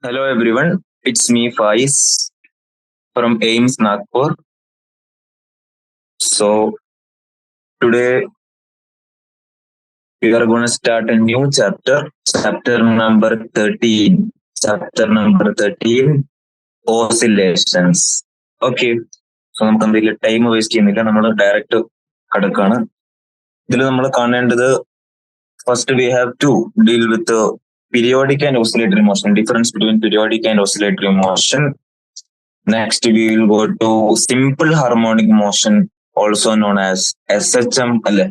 Hello everyone, it's me Faiz from AIMS Nagpur. So today we are going to start a new chapter number 13. Chapter number 13, oscillations. Okay, so നമുക്ക് എന്തെങ്കിലും time waste ചെയ്യുന്നില്ല, നമ്മൾ direct കടക്കാണ്. ഇതിൽ നമ്മൾ കാണേണ്ടത് first we have to deal with periodic and oscillatory motion, difference between periodic and oscillatory motion. Next, we will go to simple harmonic motion, also known as SHM. അല്ലെ,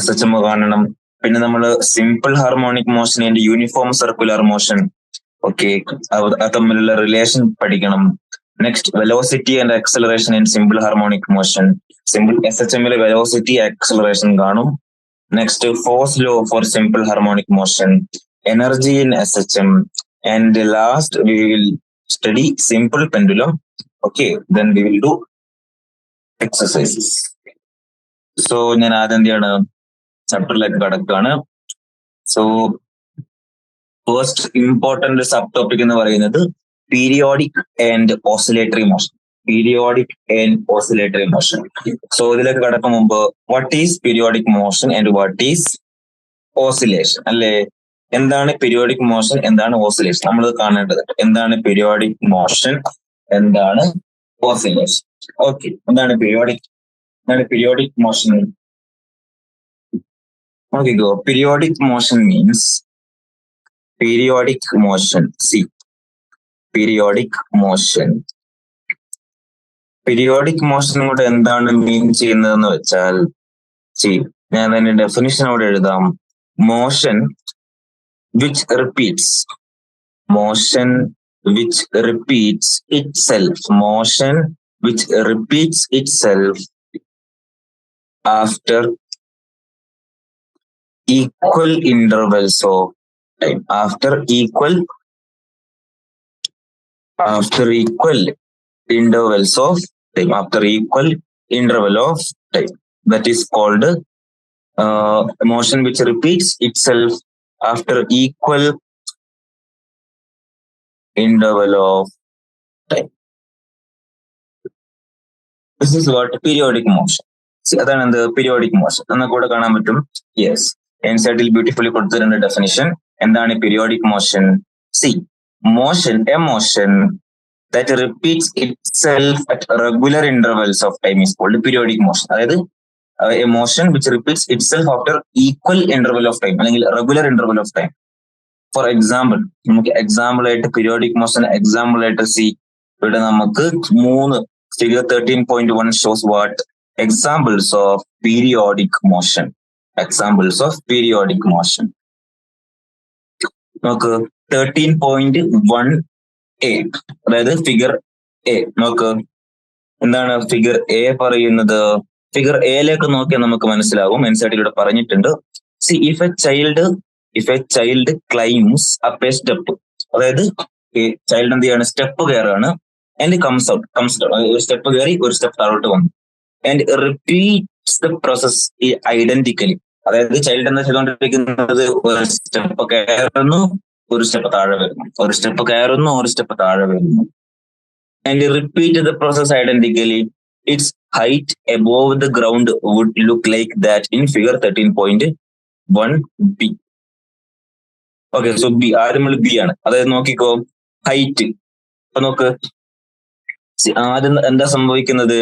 SHM കാണണം. പിന്നെ നമ്മൾ simple harmonic motion and uniform circular motion, okay, അത് തമ്മിലുള്ള relation പഠിക്കണം. Next, velocity and acceleration in simple harmonic motion. Simple SHM-ലെ velocity acceleration കാണും. Next, force law for simple harmonic motion, energy in SHM, and last we will study simple pendulum. Okay, then we will do exercises. So ഞാൻ ആദ്യം എന്താണ് ചാപ്റ്ററിലേക്ക് കടക്കുകയാണ്. So first important sub topic എന്ന് പറയുന്നത് periodic and oscillatory motion. Periodic and oscillatory motion. So ഇതിലേക്ക് കടക്കും മുമ്പ് what is periodic motion and what is oscillation, അല്ലെ? എന്താണ് പീരിയോഡിക് മോഷൻ, എന്താണ് ഓസിലേഷൻ, നമ്മൾ കാണേണ്ടത്. എന്താണ് പീരിയോഡിക് മോഷൻ, എന്താണ് ഓസിലേഷൻ? ഓക്കെ, എന്താണ് പീരിയോഡിക് മോഷൻ? നോക്കിക്കോ, periodic motion means periodic motion. Periodic motion കൂടെ എന്താണ് മീൻ ചെയ്യുന്നതെന്ന് വെച്ചാൽ, ഞാൻ അതിന്റെ ഡെഫിനിഷൻ അവിടെ എഴുതാം. Motion which repeats itself after equal intervals of time. After equal interval of time. That is called motion which repeats itself after equal interval of time. This is what periodic motion. അതാണ് എന്ത് periodic motion എന്ന കൂടെ കാണാൻ പറ്റും. Yes, എൻസൈറ്റിൽ beautifully കൊടുത്തിട്ടുണ്ട് definition. എന്താണ് periodic motion? A motion that repeats itself at regular intervals of time is called periodic motion. അതായത് a motion which repeats itself after equal interval of time അല്ലെങ്കിൽ regular interval of time. For example, നമുക്ക് example ആയിട്ട് periodic motion example ആയിട്ട് ഇവിടെ നമുക്ക് 3 figure 13.1 shows what examples of periodic motion. നമുക്ക് 13.1A, അതായത് figure A നോക്ക്. എന്താണ് ഫിഗർ എ പറയുന്നത്? ഫിഗർ എയിലേക്ക് നോക്കിയാൽ നമുക്ക് മനസ്സിലാവും. എൻസൈറ്റിലൂടെ പറഞ്ഞിട്ടുണ്ട്. If a child climbs up a step, അതായത് ചൈൽഡ് എന്ത് ചെയ്യാണ്? സ്റ്റെപ്പ് കയറാണ്. ആൻഡ് കംസ് ഡൗൺ, ഒരു സ്റ്റെപ്പ് കയറി ഒരു സ്റ്റെപ്പ് താഴോട്ട് വന്നു. And repeats the process identically. അതായത് ചൈൽഡ് എന്താ ചെയ്തുകൊണ്ടിരിക്കുന്നത്? ഒരു സ്റ്റെപ്പ് കയറുന്നു, ഒരു സ്റ്റെപ്പ് താഴെ വരുന്നു, ഒരു സ്റ്റെപ്പ് കയറുന്നു, ഒരു സ്റ്റെപ്പ് താഴെ വരുന്നു. And repeat the process identically. Its height above the ground would look like that in figure 13.1B. Okay, so B ആദ്യം ബി ആണ്. അതായത് നോക്കിക്കോ, ഹൈറ്റ്. അപ്പൊ നോക്ക്, ആദ്യം എന്താ സംഭവിക്കുന്നത്?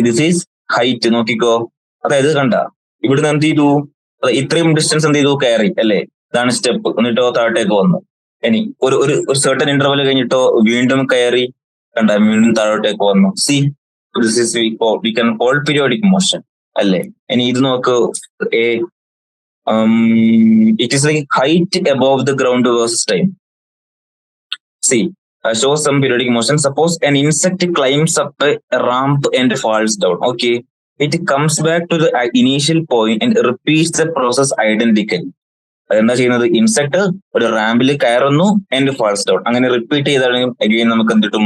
This is height. നോക്കിക്കോ, അതായത് കണ്ട, ഇവിടുന്ന് എന്ത് ചെയ്തു? ഇത്രയും ഡിസ്റ്റൻസ് എന്ത് ചെയ്തു? കയറി, അല്ലേ? ഇതാണ് സ്റ്റെപ്പ്. എന്നിട്ടോ താഴോട്ടേക്ക് വന്നു. ഇനി ഒരു സർട്ടൻ ഇന്റർവൽ കഴിഞ്ഞിട്ടോ വീണ്ടും കയറി, കണ്ട, വീണ്ടും താഴോട്ടേക്ക് വന്നു. This is we can call periodic motion, അല്ലേ? ഇനി ഇത് നോക്ക്, it is like height above the ground versus time. Show some periodic motion. Suppose an insect climbs up a ramp and falls down. Okay, it comes back to the initial point and repeats the process identically. അതെന്താ ചെയ്യുന്നത്? Insect ഒരു റാമ്പിൽ കയറുന്നു and false down. അങ്ങനെ repeat ചെയ്താണെങ്കിൽ again നമുക്ക് എന്ത് കിട്ടും?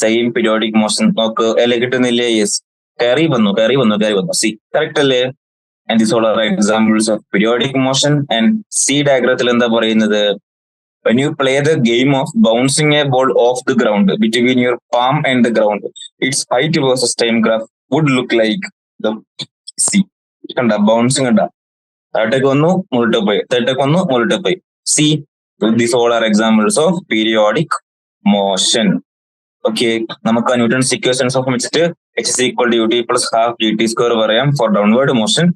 Same periodic motion. നോക്ക്, അല്ലെ കിട്ടുന്നില്ലേ? യെസ്, കയറി വന്നു. കറക്റ്റ് അല്ലേ? And these all are examples of periodic motion. And C ഡയഗ്രത്തിൽ എന്താ പറയുന്നത്? When you play the game of bouncing a ball off the ground between your palm and the ground, its height versus time graph would look like the C. കണ്ട bouncing കണ്ട താഴത്തേക്ക് വന്നു മുകളിട്ട് പോയി, താഴത്തേക്ക് വന്നു മുകളിട്ട് പോയി. C these all are examples of periodic motion. Okay, നമുക്ക് Newton's equations of വെച്ചിട്ട് h is equal to ut plus half gt square പറയാം for downward motion.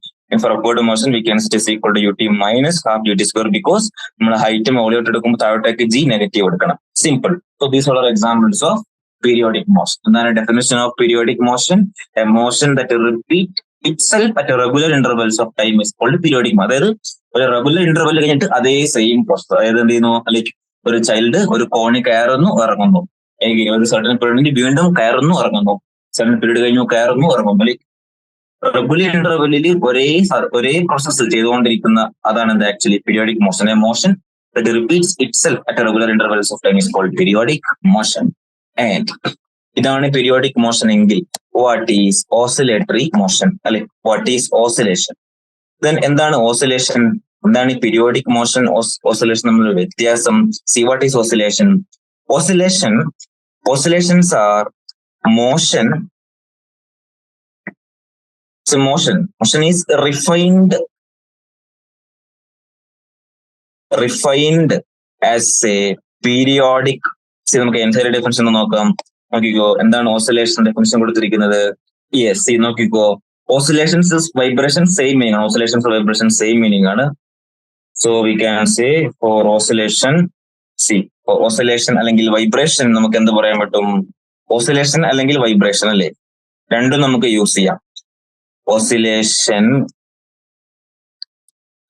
For upward motion, we can say is equal to ut minus half ut square because നമ്മൾ height മുകളിലോട്ട് എടുക്കുമ്പോൾ താഴോട്ടേക്ക് g negative എടുക്കണം. Simple. So these are examples of periodic motion. എന്താണ് definition of periodic motion? A motion that repeat itself at a regular intervals of time is called periodic. അതായത് ഒരു regular interval കഴിഞ്ഞിട്ട് അതേ same process. അതായത് എന്ത് ചെയ്യുന്നു, like ഒരു child ഒരു കോണി കയറുന്നു ഇറങ്ങുന്നു, ഒരു സർട്ടൻ പീരീഡിൽ വീണ്ടും കയറുന്നു ഇറങ്ങുന്നു, സർട്ടൻ പീരീഡ് കഴിഞ്ഞു കയറുന്നു ഇറങ്ങുന്നു. ലൈക്ക് റെഗുലർ ഇന്റർവെല്ലിൽ ഒരേ പ്രോസസ് ചെയ്തുകൊണ്ടിരിക്കുന്ന അതാണ് എന്ത് actually periodic motion. A motion that repeats itself at a regular intervals of time is called periodic motion. And ഇതാണ് പീരിയോഡിക് മോഷൻ എങ്കിൽ വാട്ട് ഈസ് ഓസിലേറ്ററി മോഷൻ അല്ലെ? What is oscillation? ദെൻ എന്താണ് oscillation? എന്താണ് ഈ periodic motion oscillation തമ്മിലുള്ള വ്യത്യാസം? See what is oscillation? Oscillations are motion. So motion is refined as a periodic. നമുക്ക് എൻസൈഡ് definition നോക്കാം. നോക്കിക്കോ, എന്താണ് ഓസിലേഷൻ ഡെഫിനിഷൻ കൊടുത്തിരിക്കുന്നത്? യെസ്, നോക്കിക്കോ, oscillations is vibration same meaning ആണ്. ഓസിലേഷൻസ് വൈബ്രേഷൻ സെയിം മീനിങ് ആണ്. So we can say for oscillation, oscillation അല്ലെങ്കിൽ vibration നമുക്ക് എന്ത് പറയാൻ പറ്റും? ഓസിലേഷൻ അല്ലെങ്കിൽ വൈബ്രേഷൻ അല്ലേ, രണ്ടും നമുക്ക് യൂസ് ചെയ്യാം.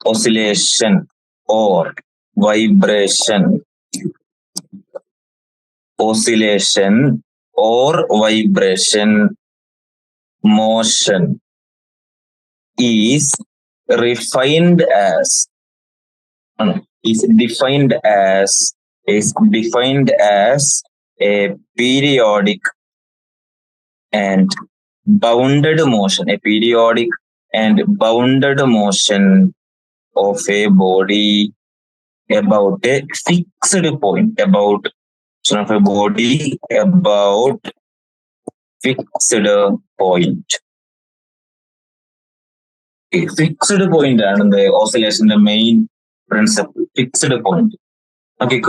Oscillation or vibration. Oscillation or vibration motion is defined as a periodic and bounded motion, a periodic and bounded motion of a body about a fixed point, about fixed point. Okay, fixed point ആണ് the oscillation's main principle, fixed point. Okay,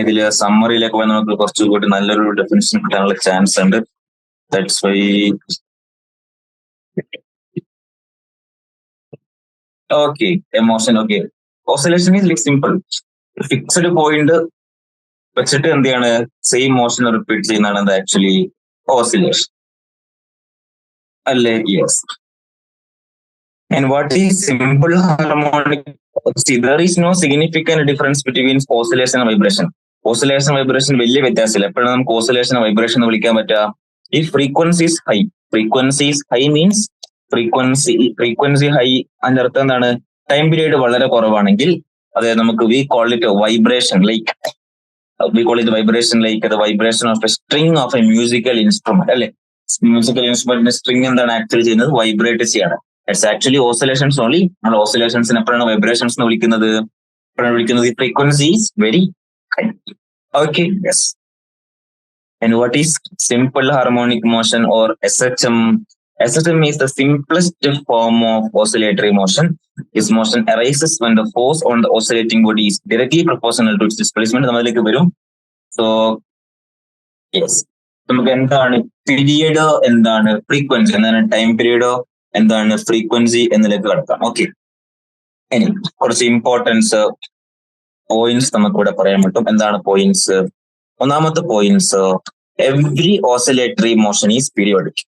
ഇതില് സമ്മറിയിലേക്ക് പോയി നമുക്ക് കുറച്ചുകൂടി നല്ലൊരു definition കിട്ടാനുള്ള chance ഉണ്ട്. That's why okay, emotion. Okay, oscillation is like simple. Fixed point വെച്ചിട്ട് എന്ത് ചെയ്യാണ്, സെയിം മോഷൻ റിപ്പീറ്റ് ചെയ്യുന്നതാണ് ആക്ച്വലി ഓസിലേഷൻ അല്ലേ? Yes. And what is simple harmonic? See, there is no significant difference between oscillation and vibration. Oscillation vibration വലിയ വ്യത്യാസമില്ല. എപ്പോഴാണ് നമുക്ക് oscillation vibration എന്ന് വിളിക്കാൻ പറ്റുക? If frequency is high means frequency high അതിന്റെ അർത്ഥം എന്താണ്? ടൈം പീരീഡ് വളരെ കുറവാണെങ്കിൽ അതായത് നമുക്ക് we call it the vibration of a string of a musical instrument അല്ലെ? മ്യൂസിക്കൽ ഇൻസ്ട്രുമെന്റിന്റെ സ്ട്രിങ് എന്താണ് ആക്ച്വലി ചെയ്യുന്നത്? വൈബ്രേറ്റ് ചെയ്യാണ്. It's actually oscillations only. നമ്മൾ ഓസിലേഷൻസിന് എപ്പോഴാണ് വൈബ്രേഷൻസ് എന്ന് വിളിക്കുന്നത്? Frequency is very high. Okay, yes. And what is simple harmonic motion or SHM? SHM is the simplest form of oscillatory motion. This motion arises when the force on the oscillating body is directly proportional to its displacement. നമ്മളിലേക്ക് വരും. So yes, നമുക്ക് എന്താണ് period, എന്താണ് frequency, എന്താണ് time പീരിയഡോ, എന്താണ് frequency എന്നിലേക്ക് കടക്കാം. Okay, ഇനി കുറച്ച് ഇമ്പോർട്ടൻസ് പോയിന്റ്സ് നമുക്കിവിടെ പറയാൻ പറ്റും. എന്താണ് പോയിന്റ്സ്? ഒന്നാമത്തെ points, every oscillatory motion is periodic.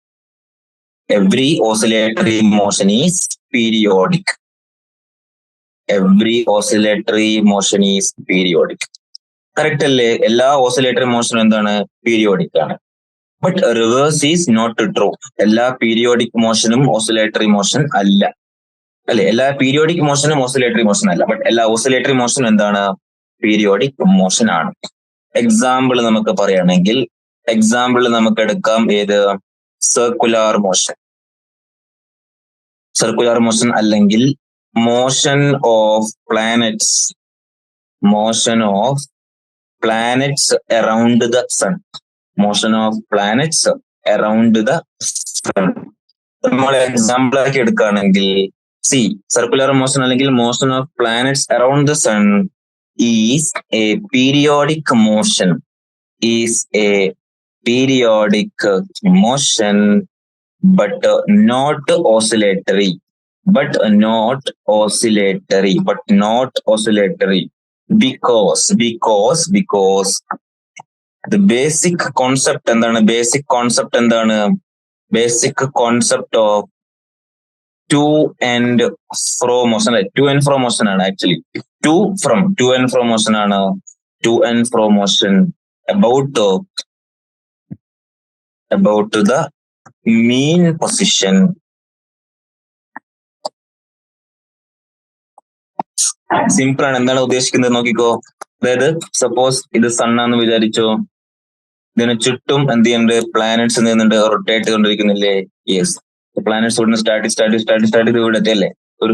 Every oscillatory motion is periodic. Every oscillatory motion is periodic. Correct അല്ലേ? എല്ലാ ഓസിലേറ്ററി മോഷനും എന്താണ്? പീരിയോഡിക് ആണ്. But reverse is not true. എല്ലാ പീരിയോഡിക് മോഷനും ഓസിലേറ്ററി മോഷൻ അല്ല അല്ലെ? എല്ലാ പീരിയോഡിക് മോഷനും ഓസിലേറ്ററി മോഷൻ അല്ല. ബട്ട് എല്ലാ ഓസിലേറ്ററി മോഷനും എന്താണ്? പീരിയോഡിക് മോഷൻ ആണ്. എക്സാമ്പിൾ നമുക്ക് പറയുകയാണെങ്കിൽ നമുക്ക് എടുക്കാം ഏത്? സർക്കുലാർ മോഷൻ അല്ലെങ്കിൽ motion of planets motion of planets around the sun. Motion of planets around the sun. നമ്മൾ എക്സാമ്പിൾ ആക്കി എടുക്കുകയാണെങ്കിൽ സി സർക്കുലർ മോഷൻ അല്ലെങ്കിൽ motion of planets around the sun is a periodic motion. Is a periodic motion but not oscillatory. But not oscillatory. Because the basic concept of to and fro motion. To and fro motion ആണ് actually. To and fro motion ആണ്. To and fro motion about the mean position. Simple ആണ്. എന്താണ് ഉദ്ദേശിക്കുന്നത് നോക്കിക്കോ. അതായത് suppose ഇത് സണ്ണാന്ന് വിചാരിച്ചോ, ഇതിന് ചുറ്റും എന്ത് ചെയ്യുന്നുണ്ട്, പ്ലാനറ്റ്സ് എന്ത് ചെയ്യുന്നുണ്ട്, റൊട്ടേറ്റ് ചെയ്തുകൊണ്ടിരിക്കുന്നില്ലേ? യെസ്. പ്ലാനറ്റ്സ് ഇവിടുന്ന് സ്റ്റാർട്ട് ചെയ്ത് ഇവിടെ എത്തിയല്ലേ. ഒരു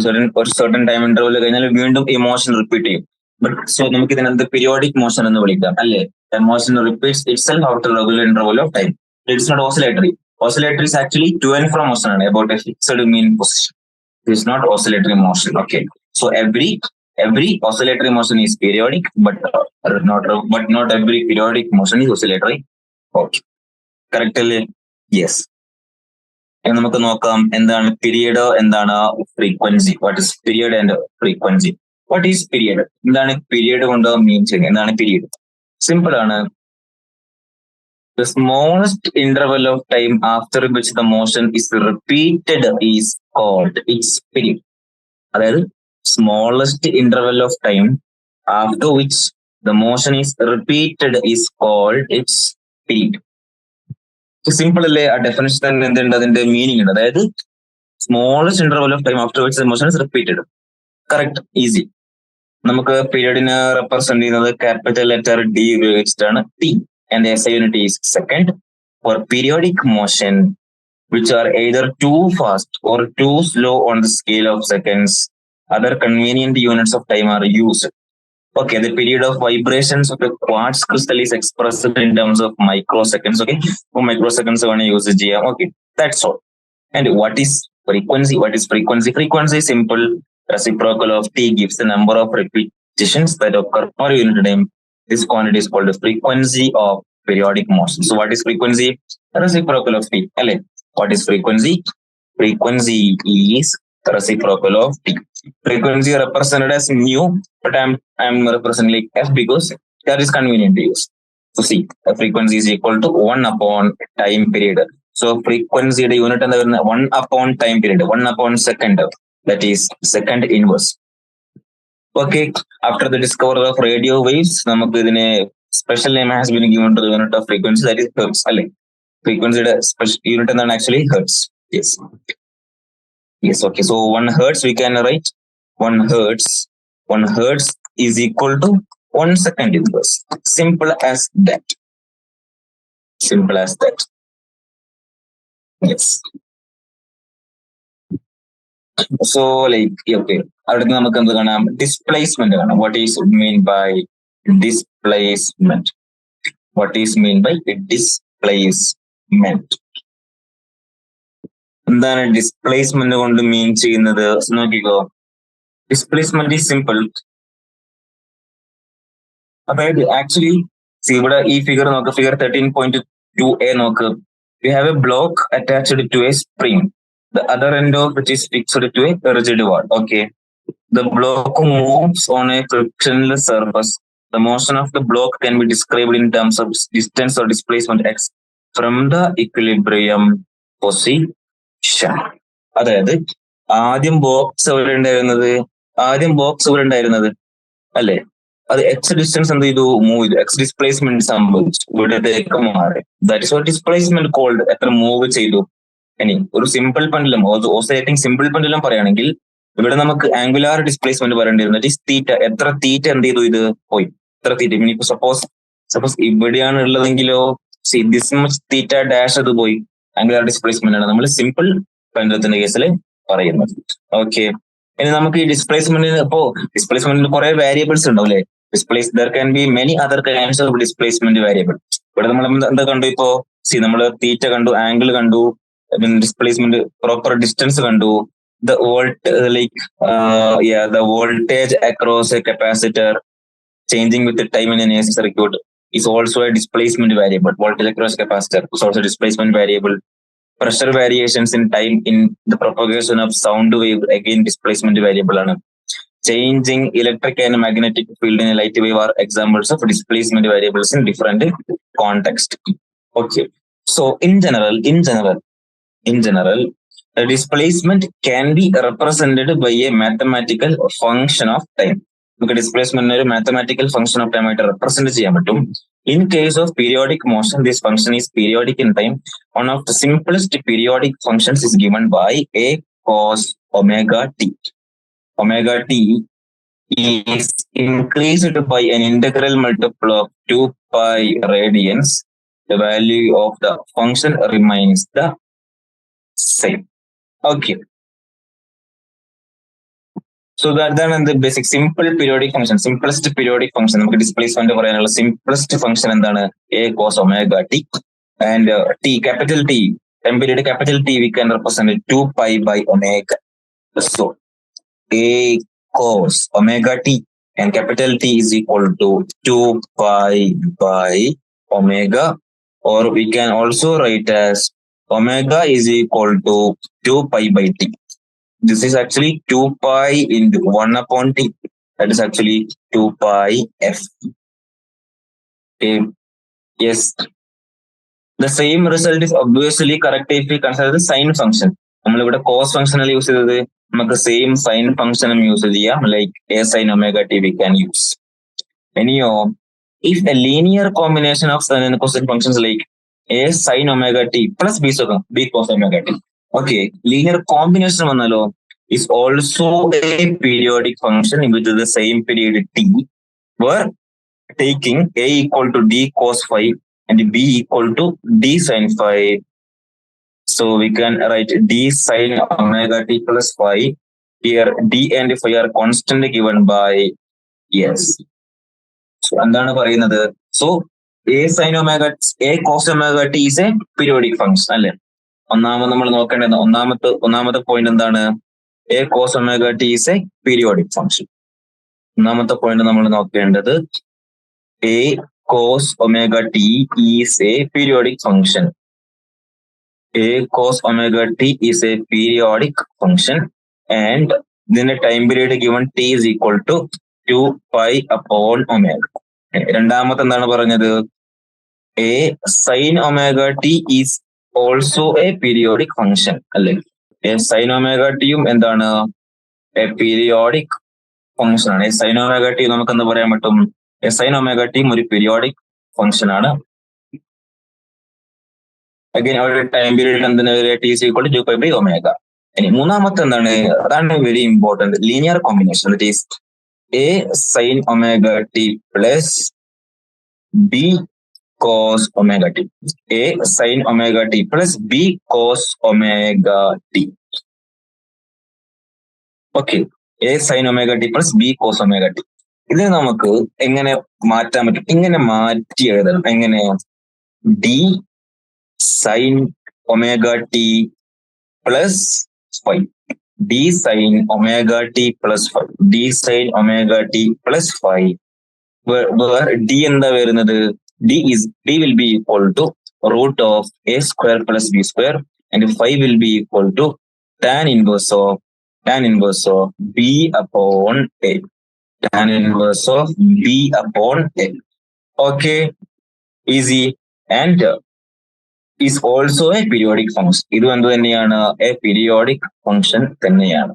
സർട്ടൻ ടൈം ഇന്റർവെൽ കഴിഞ്ഞാൽ വീണ്ടും ഈ മോഷൻ റിപ്പീറ്റ് ചെയ്യും. ബട്ട് സോ നമുക്ക് ഇതിനെന്ത് പീരിയോഡിക് മോഷൻ എന്ന് വിളിക്കാം അല്ലേ. Motion repeats itself after regular interval of time. It's not oscillatory. Oscillatory is actually to and from motion about a fixed mean position. It is not oscillatory motion. Okay. So every oscillatory motion is periodic, but not every periodic motion is oscillatory. Okay. Correct അല്ലേ? Yes. നമുക്ക് നോക്കാം എന്താണ് period, എന്താണ് frequency. What is period and frequency. What is period? എന്താണ് period കൊണ്ട് മീൻ ചെയ്യുന്നത്? എന്താണ് period? Simple ആണ്. The smallest interval of time after which the motion is repeated is called its period. അതായത് smallest interval of time after which the motion is repeated is called its period. Simple അല്ലേ? ആ definition തന്നെ എന്തുണ്ട്, അതിന്റെ meaning ഉണ്ട്. അതായത് smallest interval of time after which the motion is repeated. Correct, easy. നമുക്ക് പീരിയഡിനെ represent ചെയ്യുന്നത് ക്യാപിറ്റൽ ലെറ്റർ ഡി ഉപയോഗിച്ചിട്ടാണ്, T. And the SI unit is second. For periodic motion which are either too fast or too slow on the scale of seconds, other convenient units of time are used. Okay, the period of vibrations of a quartz crystal is expressed in terms of microseconds. Okay, for microseconds we use GM. Okay, that's all. And what is frequency? Frequency is simple. Reciprocal of T gives the number of repetitions that occur per unit time. This quantity is called the frequency of periodic motion. So what is frequency? Reciprocal of T. What is frequency? Frequency is reciprocal of T. Frequency represented as mu, but I'm representing like F because that is convenient to use. So see, the frequency is equal to 1 upon time period. So frequency the unit and 1 upon time period, 1 upon second. That is second inverse. Okay, after the discovery of radio waves, നമുക്ക് ഇതിനെ special name has been given to the unit of frequency, that is hertz. അല്ലെ, ഫ്രീക്വൻസിയുടെ special unit എന്താണ് actually hertz. Yes. Okay, so 1 hertz we can write 1 hertz is equal to 1 second inverse. Simple as that. Yes. So like, okay, അടുത്ത് നമുക്ക് എന്ത് കാണാം? Displacement കാണാം. What is mean by displacement? എന്താണ് displacement കൊണ്ട് മീൻ ചെയ്യുന്നത് നോക്കിക്കോ. Displacement is simple. അതായത് ആക്ച്വലി ഇവിടെ ഈ ഫിഗർ നോക്ക്, ഫിഗർ 13.2a നോക്ക്. We have a block attached to a spring. The other end of which is fixed to a rigid wall. Okay. The block moves on a frictionless surface. The motion of the block can be described in terms of distance or displacement x from the equilibrium position. അതായത് ആദ്യം box ഇവിടെ ഉണ്ടായിരുന്നത് അല്ലെ, അത് X distance എന്ത് ചെയ്തു, move ചെയ്തു, X displacement സംഭവിച്ചു, ഇവിടത്തേക്ക് മാറി. That is what displacement called. എത്ര മൂവ് ചെയ്തു. ഇനി ഒരു simple pendulum, oscillating simple pendulum പറയുകയാണെങ്കിൽ ഇവിടെ നമുക്ക് ആംഗുലാർ ഡിസ്പ്ലേസ്മെന്റ് പറയേണ്ടിരുന്നത് തീറ്റ. എത്ര തീറ്റ എന്ത് ചെയ്തു, ഇത് പോയി, എത്ര തീറ്റ. ഇനി ഇപ്പൊ സപ്പോസ് ഇവിടെയാണ് ഉള്ളതെങ്കിലോ ദിസ് മച്ച് തീറ്റ ഡാഷ് അത് പോയി, ആംഗുലാർ ഡിസ്പ്ലേസ്മെന്റ് ആണ് നമ്മൾ സിമ്പിൾ പെൻഡുലത്തിന്റെ കേസിൽ പറയുന്നത്. ഓക്കെ, ഇനി നമുക്ക് ഈ ഡിസ്പ്ലേസ്മെന്റിന് ഡിസ്പ്ലേസ്മെന്റിന് കുറെ വേരിയബിൾസ് ഉണ്ടാവും അല്ലെ. There can be many other kinds of displacement variable. ഇവിടെ നമ്മൾ എന്താ കണ്ടു? ഇപ്പോ നമ്മൾ തീറ്റ കണ്ടു, ആംഗിൾ കണ്ടു, ഡിസ്പ്ലേസ്മെന്റ്, പ്രോപ്പർ ഡിസ്റ്റൻസ് കണ്ടു, the voltage across a capacitor changing with the time in an AC circuit is also a displacement variable. Voltage across capacitor is also a displacement variable. Pressure variations in time in the propagation of sound wave, again displacement variable. Changing electric and magnetic field in a light wave are examples of displacement variables in different context. Okay, so in general, a displacement can be represented by a mathematical function of time. നമുക്ക് displacement ഒരു mathematical function of time ആയിട്ട് represent ചെയ്യാൻ പറ്റും. In case of periodic motion, this function is periodic in time. One of the simplest periodic functions is given by a cos omega t. Omega t is increased by an integral multiple of 2 pi radians. The value of the function remains the same. Okay. So that's the basic simple periodic function. Simplest periodic function. നമുക്ക് displacement പറയാനുള്ള simplest function എന്താണ്? A cos omega t. And t, capital T, time period capital T, we can represent 2 pi by omega. So A cos omega t and capital T is equal to 2 pi by omega, or we can also write as omega is equal to 2 pi by t. This is actually 2 pi into 1 upon t. That is actually 2 pi f. Okay. Yes. The same result is obviously correct if we consider the sine function. നമ്മൾ ഇവിടെ cos function അല്ല use ചെയ്തത്, നമുക്ക് same sine ഫംഗ്ഷനും use ചെയ്യാം. Like a sine omega T we can use. Any or if a linear combination of sine and cosine functions like a sine omega T plus B cos omega T, okay, linear combination വന്നാലോ is also a periodic function in which the same period t, where taking a equal to d cos phi and b equal to d sin phi. So we can write d sin omega t plus phi. Here d and phi are constantly given by yes. So എന്താണ് പറയുന്നത്? So a sin omega, a cos omega t is a periodic function അല്ലേ? ഒന്നാമത് നമ്മൾ നോക്കേണ്ടത് ഒന്നാമത്തെ point എന്താണ്? A cos omega t is a periodic function. ഒന്നാമത്തെ point നമ്മൾ നോക്കേണ്ടത് A cos omega t is a periodic function. A cos omega t is a periodic function and then the time period given t is equal to 2 pi upon omega. രണ്ടാമത്തെ എന്താണ് പറഞ്ഞത്? A sin omega t is also a periodic function അല്ലേ? Sine omega ടിയും എന്താണ്? A periodic function ആണ്. Sine omega t നമുക്ക് എന്താ പറയാൻ പറ്റും? സൈൻ ഒമേഗ ടിയും ഒരു പീരിയോഡിക് ഫംഗ്ഷൻ ആണ്. അഗൈൻ ഒരു ടൈം പീരീഡ് എന്തിന്? T is equal to 2 pi by omega. ഇനി മൂന്നാമത്തെ എന്താണ്? അതാണ് very important, linear combination. That is a sine omega T plus b cos omega t. A sin omega t plus b cos omega t. Okay. A sin omega t plus b cos omega t. ഇത് നമുക്ക് എങ്ങനെ മാറ്റാൻ പറ്റും? ഇങ്ങനെ മാറ്റി എഴുതണം. എങ്ങനെ? d sin omega t plus phi. d sin omega t plus phi. d sin omega t plus phi. Where d എന്താ വരുന്നത്? D will be equal to root of a square plus b square, and phi will be equal to tan inverse of b upon a. Tan inverse of b upon a. Okay, easy. And is also a periodic function. ഇതും എന്ത് തന്നെയാണ്? a periodic function തന്നെയാണ്.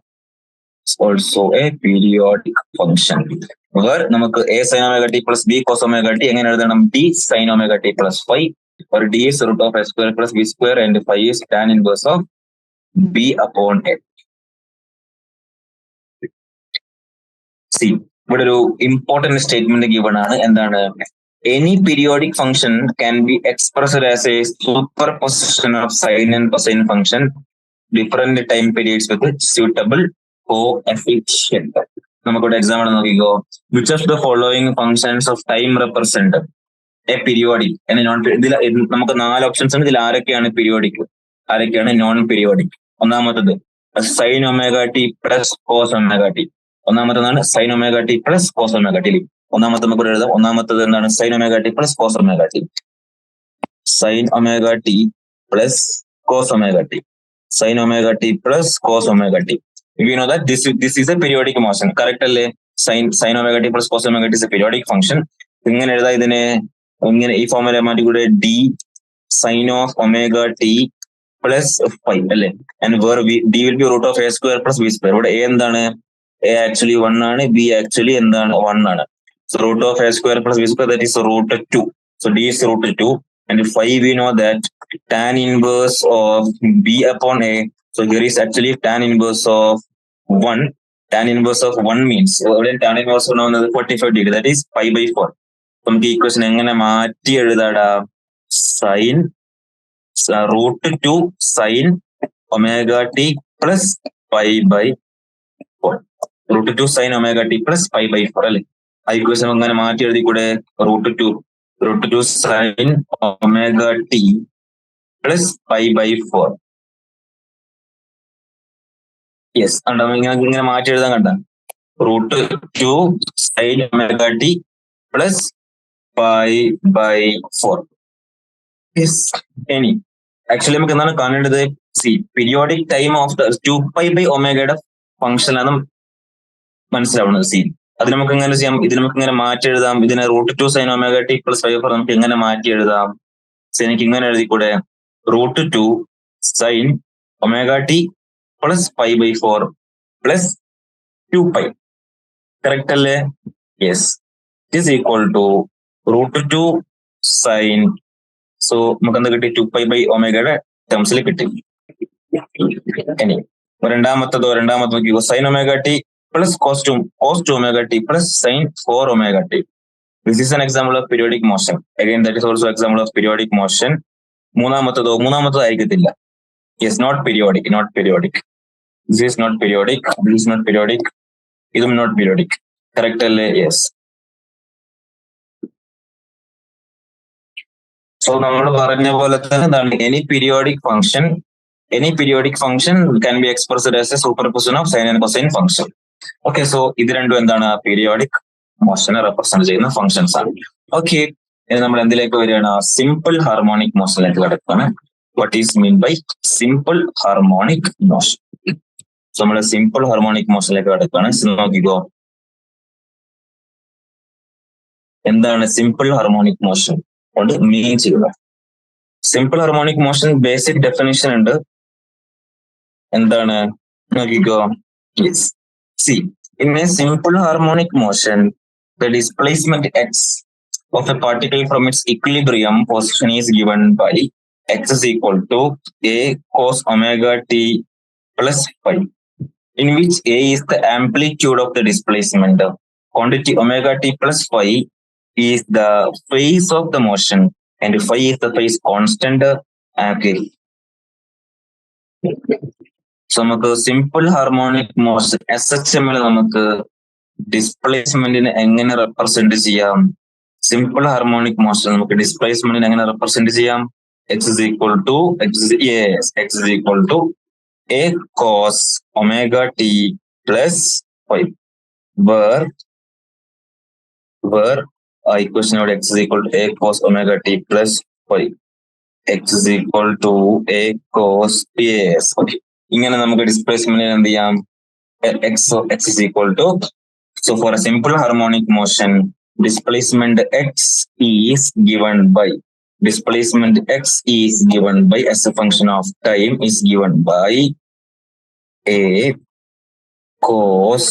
Also a periodic function. Where നമുക്ക് a sin omega t plus b cos omega t എങ്ങനെ എഴുതണം? d sin omega t plus phi, or d is root of a square plus b square, and phi is tan inverse of b upon a. See, ഇവിടെ ഒരു important statement given ആണ്. എന്താണ്? Any periodic function can be expressed as a superposition of sine and cosine function different time periods with suitable coefficient. നമുക്കിവിടെ example നോക്കിക്കോ. Which of the following functions of time represent a periodic non. ഇതിൽ നമുക്ക് 4 options ഉണ്ട്. ഇതിൽ ആരൊക്കെയാണ് periodic, ആരൊക്കെയാണ് non periodic? ഒന്നാമത്തത് sine omega T plus cos omega t. ഒന്നാമത്തതാണ് sine omega T plus cos omega t. ഒന്നാമത്തെ നമുക്ക് എഴുതാം. ഒന്നാമത്തത് എന്താണ്? Sine omega T plus cos omega t. Sine omega T plus cos omega t. Sine omega T plus cos omega T. We know that this is a periodic motion. Correct അല്ലേ? Sine omega T plus cos omega t is a periodic function. ഇങ്ങനെ എഴുതാം ഇതിനെ, ഇങ്ങനെ ഈ ഫോമിലെ മാറ്റി കൂടെ D sine of omega T plus phi അല്ലേ. And where D will be root of a square plus b square. ഇവിടെ എ എന്താണ്? എ ആക്ച്വലി 1 ആണ്, ബി ആക്ച്വലി എന്താണ്? 1 ആണ്. So root of a square plus b square that is root 2. So D is root 2 and phi we know that tan inverse of b upon a. So here is actually tan inverse of 1. Tan inverse of 1 means tan inverse 45 degree, that is pi by 4. നമുക്ക് ഈ equation എങ്ങനെ മാറ്റി എഴുതാടാ? Sine root 2 sine omega T plus pi by 4. Root 2 sine omega T plus pi by 4 അല്ലേ. ആ equation അങ്ങനെ മാറ്റി എഴുതി കൂടെ? Root 2 sine omega T plus pi by 4. Yes, കണ്ടോ? ഇങ്ങനെ മാറ്റി എഴുതാൻ കണ്ട? Root 2 sine omega T plus pi by 4. Yes. ഇനി ആക്ച്വലി നമുക്ക് എന്താണ് കാണേണ്ടത്? Periodic time of the 2π by ഒമേഗയുടെ ഫംഗ്ഷൻ ആണ് മനസ്സിലാവുന്നത്. അത് നമുക്ക് എങ്ങനെ ചെയ്യാം? ഇത് നമുക്ക് ഇങ്ങനെ മാറ്റി എഴുതാം. ഇതിനെ root 2 sine omega T plus 5 നമുക്ക് എങ്ങനെ മാറ്റി എഴുതാം? എനിക്ക് ഇങ്ങനെ എഴുതിക്കൂടെ? Root 2 sine omega T plus pi by 4 plus 2π. Correct അല്ലേ? Yes. Is equal to root 2 sine. So നമുക്ക് എന്താ കിട്ടി? 2π ബൈ ഒമേഗയുടെ ടേംസിൽ കിട്ടി. ഇനി രണ്ടാമത്തെ നോക്കിയോ. Sine omega T plus cos two omega T plus sine 4 omega t. This is an example of periodic motion. Again, that is also example of periodic motion. മൂന്നാമത്തതോ ആയിരിക്കത്തില്ല. Yes, not periodic. This is not periodic. ഇതും not periodic. Correct അല്ലേ? Yes. So നമ്മൾ പറഞ്ഞ പോലെ തന്നെ എന്താണ്? Any periodic function can be expressed as a superposition of sine and cosine function. Okay, so ഇത് രണ്ടും എന്താണ്? പീരിയോഡിക് മോഷനെ റെപ്രസെന്റ് ചെയ്യുന്ന ഫംഗ്ഷൻസ് ആണ്. ഓക്കെ, ഇനി നമ്മൾ എന്തിലേക്ക് വരികയാണ്? സിമ്പിൾ ഹാർമോണിക് മോഷനിലേക്ക് കിടക്കുകയാണ്. What is mean by simple harmonic motion? So നമ്മൾ സിമ്പിൾ ഹാർമോണിക് മോഷനിലേക്ക് കിടക്കുകയാണ്. നോക്കിക്കോ, എന്താണ് സിമ്പിൾ ഹാർമോണിക് മോഷൻ കൊണ്ട് മീൻ ചെയ്യുക? Simple harmonic motion basic definition ഉണ്ട്. എന്താണ്? നോക്കിക്കോ. Yes. See, in a simple harmonic motion, the displacement x of a particle from its equilibrium position is given by x is equal to a cos omega t plus phi, in which a is the amplitude of the displacement. Quantity omega t plus phi is the phase of the motion and phi is the phase constant. Okay. So നമുക്ക് simple harmonic motion SHM-ൽ നമുക്ക് ഡിസ്പ്ലേസ്മെന്റിനെ എങ്ങനെ represent ചെയ്യാം? Simple harmonic motion നമുക്ക് ഡിസ്പ്ലേസ്മെന്റിനെ എങ്ങനെ represent ചെയ്യാം? x is equal to a cos omega t plus phi, where equation of x is equal to a cos omega t plus phi. X is equal to a cos. Yes. Okay. ഇങ്ങനെ നമുക്ക് displacement എന്ത് ചെയ്യാം? x is equal to, so for a simple harmonic motion, displacement x is given by as a function of time is given by a cos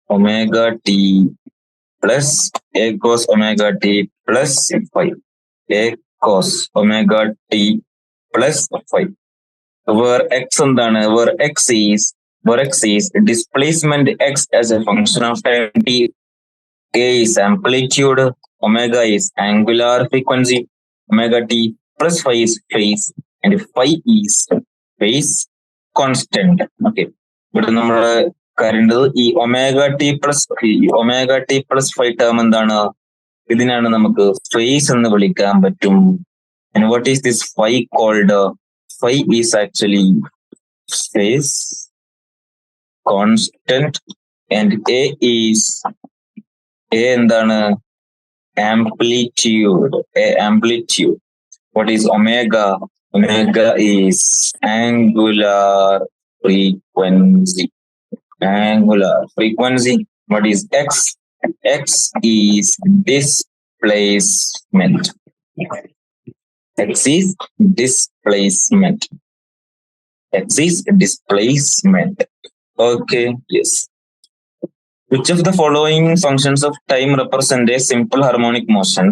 omega t plus phi, a cos omega t plus phi. Where x is displacement x as a function of time t, a is amplitude, omega is angular frequency, omega t plus phi is phase, and phi is phase constant. Okay, ഇവിടെ നമ്മുടെ കരണ്ടത് ഈ omega T plus 5 term എന്താണ്? ഇതിനാണ് നമുക്ക് face എന്ന് വിളിക്കാൻ പറ്റും. And what is this phi called? Phi is actually phase constant and A is എന്താണ്? Amplitude. Amplitude. What is omega? Omega is angular frequency. Angular frequency. What is X? X is displacement. X is displacement. X is displacement. Okay, yes. Which of the following functions of time represent a simple harmonic motion?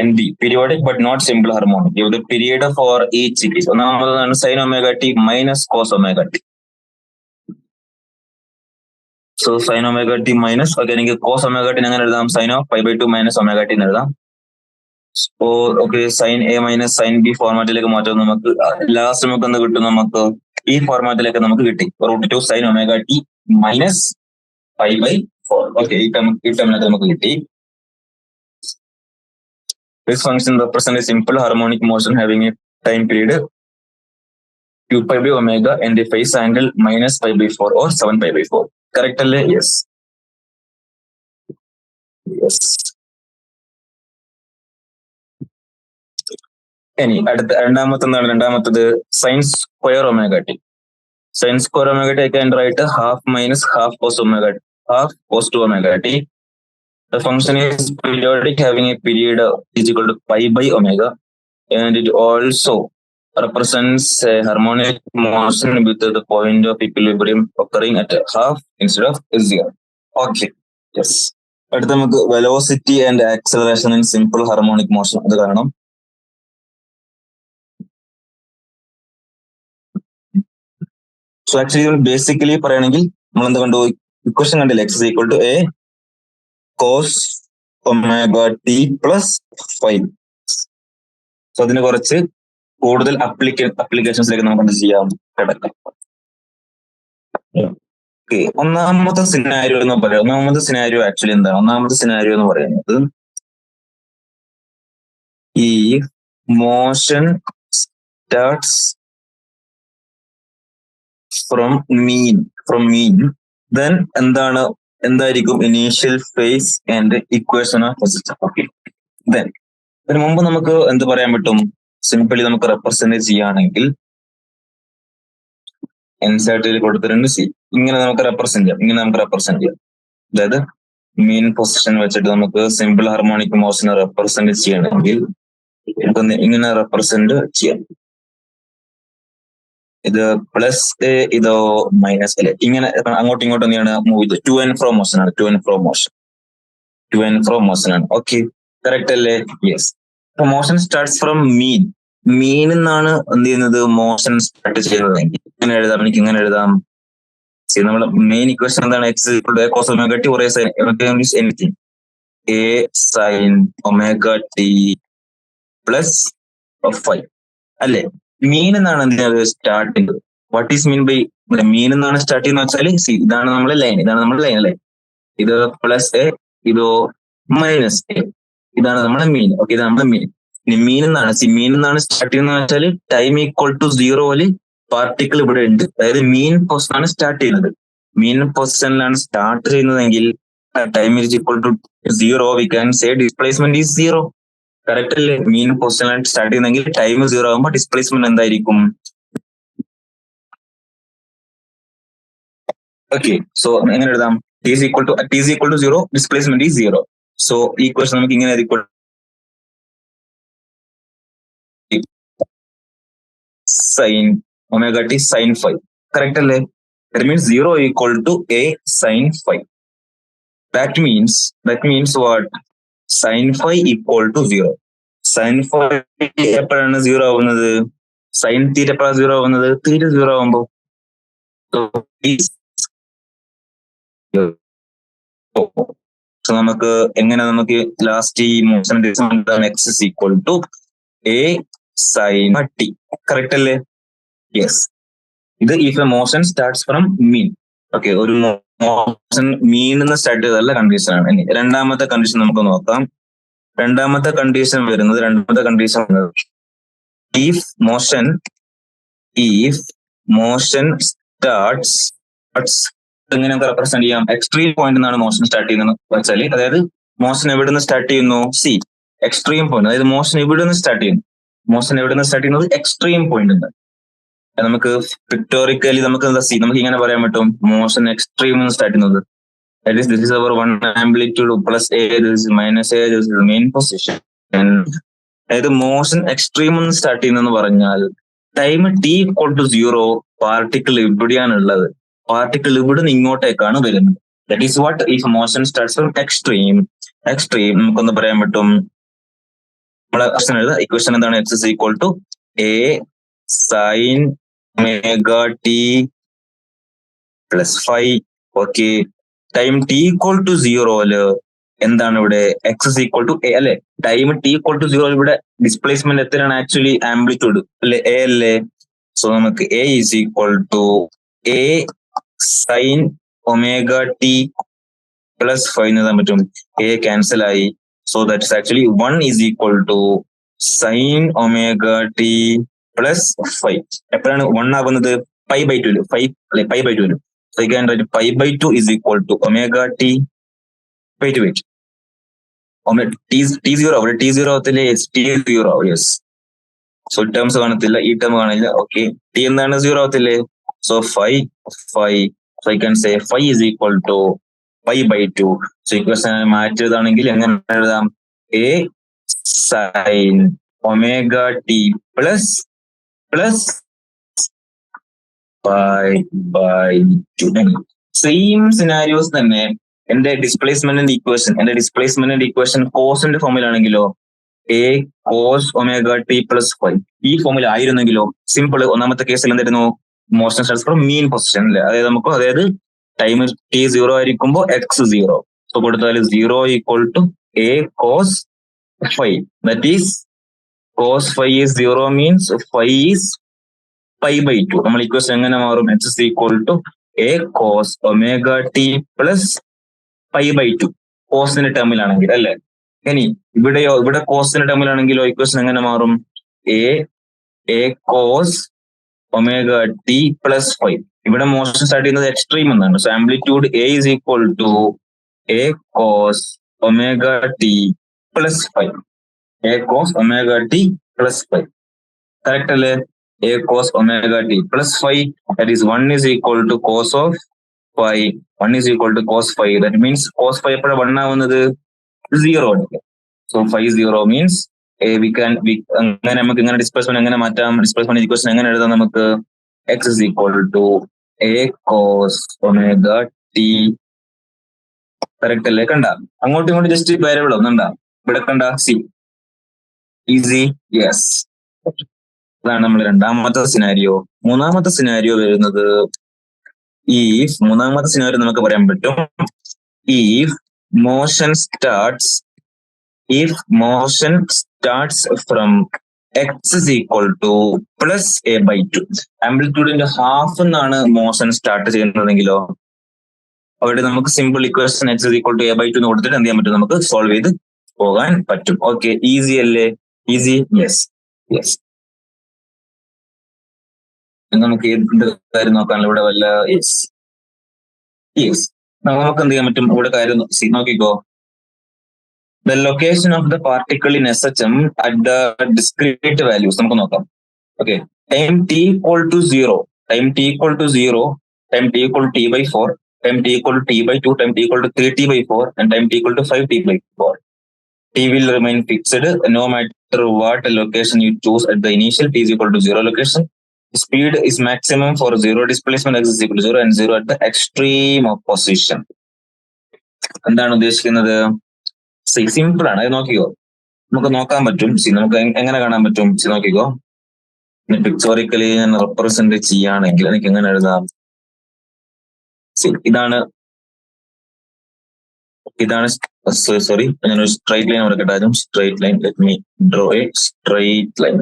And B, periodic but not simple harmonic. Give the period for each case. ഒന്നാമതാണ് sin omega t minus cos omega t. So sin omega t minus, okay, എനിക്ക് cos omega t എങ്ങനെ എഴുതാം? sin of pi by 2 minus omega t എന്ന് എഴുതാം. So okay, sin a minus sin b ഫോർമാറ്റിലേക്ക് മാറ്റാം. നമുക്ക് last നമുക്ക് എന്ത് കിട്ടും? നമുക്ക് ഈ ഫോർമാറ്റിലേക്ക് നമുക്ക് കിട്ടി √2 sin omega t minus pi by 4. Okay, ഈ ടേമിനകത്ത് നമുക്ക് കിട്ടി. This function represents a simple harmonic motion having a time period 2 pi by omega and a phase angle minus pi by 4 or 7 pi by 4. Correct അല്ലേ? Yes. Yes. ഇനി അടുത്ത രണ്ടാമത്തത് sin square omega t. Sin square omega t I can write half minus half cos omega t, half cos 2 omega t. The function is periodic having a period is equal to pi by omega, and it also represents a harmonic motion with the point of equilibrium occurring at half instead of 0. Okay, yes. അടുത്ത നമുക്ക് velocity and acceleration in simple harmonic motion അത് കാണണം. So actually basically പറയുകയാണെങ്കിൽ നമ്മൾ എന്ത് കണ്ടു? Equation കണ്ടില്ല, x is equal to a cos omega t plus 5. So അതിന് കുറച്ച് കൂടുതൽ അപ്ലിക്കേഷൻസിലേക്ക് നമുക്ക് എന്ത് ചെയ്യാം? കിടക്കാം. ഓക്കെ, ഒന്നാമത്തെ സിനാരിയോ എന്ന് പറയാം. ഒന്നാമത്തെ സിനാരിയോ ആക്ച്വലി എന്താണ്? ഒന്നാമത്തെ സിനാരിയോ എന്ന് പറയുന്നത് ഈ motion starts from mean then എന്തായിരിക്കും initial face and equation of system. Okay, then ഇതിനു മുമ്പ് നമുക്ക് എന്ത് പറയാൻ പറ്റും? സിംപിളി നമുക്ക് റെപ്രസെന്റ് ചെയ്യുകയാണെങ്കിൽ എൻസൈറ്റിൽ കൊടുത്തിട്ടുണ്ട് സി, ഇങ്ങനെ നമുക്ക് റെപ്രസെന്റ് ചെയ്യാം. അതായത് മീൻ പൊസിഷൻ വെച്ചിട്ട് നമുക്ക് സിമ്പിൾ ഹാർമോണിക് മോഷനെ റെപ്രസെന്റ് ചെയ്യണമെങ്കിൽ നമുക്ക് ഇങ്ങനെ റെപ്രസെന്റ് ചെയ്യാം. ഇത് പ്ലസ് ഇതോ മൈനസ് അല്ലെ, ഇങ്ങനെ അങ്ങോട്ടും ഇങ്ങോട്ടും എന്താണ് മൂവ് ചെയ്ത് ടു ആൻഡ് ഫ്രോ മോഷൻ ആണ്. ഓക്കെ, കറക്റ്റ് അല്ലേ? യെസ്. മോഷൻ സ്റ്റാർട്ട്സ് ഫ്രം മീൻ എന്നാണ് എന്ത് ചെയ്യുന്നത്? മോഷൻ സ്റ്റാർട്ട് ചെയ്യുന്നതെങ്കിൽ ഇങ്ങനെ എഴുതാം, എനിക്ക് ഇങ്ങനെ എഴുതാം. നമ്മൾ മെയിൻ ഇക്വേഷൻ എന്താണ്? x cos omega t or a sin anything, a sin omega t plus 5 അല്ലെ? മീൻ എന്നാണ് എന്ത് സ്റ്റാർട്ട് ചെയ്യുന്നത്. What is mean by mean എന്നാണ് സ്റ്റാർട്ട് ചെയ്യുന്നത് വെച്ചാൽ ഇതാണ് നമ്മുടെ ലൈൻ അല്ലെ? ഇത് പ്ലസ് എ, ഇതോ മൈനസ് എ, ഇതാണ് നമ്മുടെ മീൻ. ഓക്കെ, ഇത് നമ്മുടെ മീൻ. മീൻ എന്നാണ് സ്റ്റാർട്ട് ചെയ്യുന്നത് വെച്ചാൽ ടൈം ഈക്വൽ ടു 0 പാർട്ടിക്കിൾ ഇവിടെ ഉണ്ട്. അതായത് മീൻ പൊസിഷനാണ് സ്റ്റാർട്ട് ചെയ്യുന്നത്. മീൻ പൊസിഷനിലാണ് സ്റ്റാർട്ട് ചെയ്യുന്നതെങ്കിൽ time is equal to 0. We can say displacement is 0. Correct അല്ലേ? മീൻ പൊസിഷനിലാണ് സ്റ്റാർട്ട് ചെയ്യുന്നതെങ്കിൽ ടൈം 0 ആകുമ്പോൾ ഡിസ്പ്ലേസ്മെന്റ് എന്തായിരിക്കും? ഓക്കെ, സോ എങ്ങനെ എഴുതാം? t is equal to 0, displacement is 0. So ഈ ക്വസ്റ്റൻ നമുക്ക് ഇങ്ങനെ sin omega t sin 5. Correct അല്ലേ? That means 0 equal to a sin 5. That means what? Sin 5 equal to 0. Sin 5 എപ്പോഴാണ് 0 ആവുന്നത്? Sin തീറ്റ എപ്പോഴാണ് 0 ആവുന്നത്? തീറ്റ 0 ആവുമ്പോ. So നമുക്ക് എങ്ങനെ ലാസ്റ്റ് ഈ motion x is equal to a sin t. Correct അല്ലേ? യെസ്. ഇത് if a motion starts from mean. Okay, ഒരു മോഷൻ മീനിന്ന് സ്റ്റാർട്ട് ചെയ്തല്ല കണ്ടീഷൻ ആണ്. ഇനി രണ്ടാമത്തെ കണ്ടീഷൻ നമുക്ക് നോക്കാം. രണ്ടാമത്തെ കണ്ടീഷൻ ഇഫ് മോഷൻ സ്റ്റാർട്ട്സ് എങ്ങനെ നമുക്ക് റെപ്രസെന്റ് ചെയ്യാം? എക്സ്ട്രീം പോയിന്റ് എന്നാണ് മോഷൻ സ്റ്റാർട്ട് ചെയ്യുന്നത് വെച്ചാൽ, അതായത് മോഷൻ എവിടെ നിന്ന് സ്റ്റാർട്ട് ചെയ്യുന്നു? സി എക്സ്ട്രീം പോയിന്റ്, അതായത് മോഷൻ എവിടെ നിന്ന് സ്റ്റാർട്ട് ചെയ്യുന്നത്? എക്സ്ട്രീം പോയിന്റ് ഉണ്ട്. നമുക്ക് പിക്ടോറിക്കലി നമുക്ക് ഇങ്ങനെ പറയാൻ പറ്റും, മോഷൻ എക്സ്ട്രീം എന്ന് സ്റ്റാർട്ട് ചെയ്യുന്നത്. That is, this is our one amplitude plus a, this is minus a, this is the main position. അതായത് മോഷൻ എക്സ്ട്രീം എന്ന് സ്റ്റാർട്ട് ചെയ്യുന്നെന്ന് പറഞ്ഞാൽ time t equal to 0 particle ഇവിടെയാണ് ഉള്ളത്. പാർട്ടിക്കിൾ ഇവിടെ നിന്ന് ഇങ്ങോട്ടേക്കാണ് വരുന്നത്. That is what if motion starts from extreme. നമുക്കൊന്ന് പറയാൻ പറ്റും, നമ്മളെ ക്വസ്റ്റൻ എഴുതാം. ഇക്വേഷൻ എന്താണ്? x is equal to a sin omega t plus phi. Okay, time t equal to 0 എന്താണ് ഇവിടെ? x is equal to a അല്ലെ? ടൈം t equal to 0 ഇവിടെ ഡിസ്പ്ലേസ്മെന്റ് എത്രയാണ്? ആക്ച്വലി ആംപ്ലിറ്റ്യൂഡ് അല്ലെ, a അല്ലേ? സോ നമുക്ക് a is equal to a sin omega t plus phi എന്ന് എഴുതാൻ പറ്റും. a ക്യാൻസൽ ആയി. So that is actually 1 is equal to sin omega t plus phi. എപ്പോഴാണ് 1 ആവുന്നത്? pi by 2. pi by 2. So you can write pi by 2 is equal to omega t. Wait. T0 അവിടെ T0 ആവത്തില്ലേ? T0. Yes. So terms കാണത്തില്ല, ഈ term കാണില്ല. Okay, T എന്താണ്? 0 ആവത്തില്ലേ? So phi. So you can say phi is equal to pi by 2. So equation മാറ്റിയതാണെങ്കിൽ എങ്ങനെ എഴുതാം? a sin omega t plus pi by 2. Same scenarios തന്നെ. എന്റെ ഡിസ്പ്ലേസ്മെന്റിന്റെ equation കോസിന്റെ ഫോമിലാണെങ്കിലോ a cos omega t plus phi ഈ ഫോമിൽ ആയിരുന്നെങ്കിലോ simple. ഒന്നാമത്തെ കേസിൽ എന്തായിരുന്നു? Motion starts from mean position അല്ലേ? അതായത് ടൈം t0 ആയിരിക്കുമ്പോൾ x0. സോ കൊടുത്താൽ 0 equal to a cos phi. That is cos phi is 0 means phi is pi by 2. നമ്മൾ ഇക്വേഷൻ എങ്ങനെ മാറും? x is equal to a cos omega t plus pi by 2 കോസിന്റെ ടേമിലാണെങ്കിൽ അല്ലെ? ഇനി ഇവിടെ കോസിന്റെ ടേമിലാണെങ്കിലോ equation എങ്ങനെ മാറും? a cos omega t plus phi. ഇവിടെ motion start ചെയ്യുന്നത് എക്സ്ട്രീം എന്നാണ്. So amplitude a is equal to a cos omega t plus phi. a cos omega t plus phi. Correct അല്ലേ? a cos omega t plus phi, that is 1 is equal to cos of phi. 1 is equal to cos phi. That means cos phi എപ്പോഴാണ് 1 ആവുന്നത്? 0. So phi 0 means അങ്ങനെ നമുക്ക് ഇങ്ങനെ displacement എങ്ങനെ മാറ്റാം? Displacement equation എങ്ങനെ എഴുതാം നമുക്ക്? x is equal to a cos omega t. Correct അല്ലേ? കണ്ട, അങ്ങോട്ടും ഇങ്ങോട്ടും ജസ്റ്റ് വേരിയബിൾ ഒന്നുണ്ടാ ഇവിടെ കണ്ട. C easy. യെസ്, അതാണ് നമ്മുടെ രണ്ടാമത്തെ സിനാരിയോ. മൂന്നാമത്തെ സിനാരിയോ വരുന്നത് നമുക്ക് പറയാൻ പറ്റും, if motion starts from x is equal to plus a by 2. ആംപ്ലിറ്റ്യൂഡിന്റെ half എന്നാണ് മോഷൻ സ്റ്റാർട്ട് ചെയ്യുന്നതെങ്കിലോ അവിടെ നമുക്ക് simple equation x is equal to a by 2 എന്ന് കൊടുത്തിട്ട് എന്ത് ചെയ്യാൻ പറ്റും? നമുക്ക് സോൾവ് ചെയ്ത് പോകാൻ പറ്റും. ഓക്കെ, ഈസി അല്ലേ? ഈസി. യെസ്. നമുക്ക് എന്ത് കാര്യം നോക്കാനല്ലോ ഇവിടെ വല്ല? യെസ്, നമുക്ക് എന്ത് ചെയ്യാൻ പറ്റും? ഇവിടെ കാര്യം നോക്കിക്കോ. The location of the particle in SHM at the discrete values നമുക്ക് നോക്കാം. Okay, time t equal to 0, time t equal to t by 4, time t equal to t by 2, time t equal to 3t by 4, and time t equal to 5t by 4. T will remain fixed no matter what location you choose at the initial t is equal to 0 location. Speed is maximum for 0 displacement, x is equal to 0 and 0 at the extreme of position. എന്താണ് ഉദ്ദേശിക്കുന്നത്? Simple ആണ്. അത് നോക്കിക്കോ, നമുക്ക് നോക്കാൻ പറ്റും. നമുക്ക് എങ്ങനെ കാണാൻ പറ്റും? നോക്കിക്കോ, പിക്ചോറിക്കലി ഞാൻ റെപ്രസെന്റ് ചെയ്യുകയാണെങ്കിൽ എനിക്ക് എങ്ങനെ എഴുതാം? ഇതാണ് സോറി, ഞാനൊരു സ്ട്രൈറ്റ് ലൈൻ വരക്കട്ടെ. Straight line, let me draw a straight line.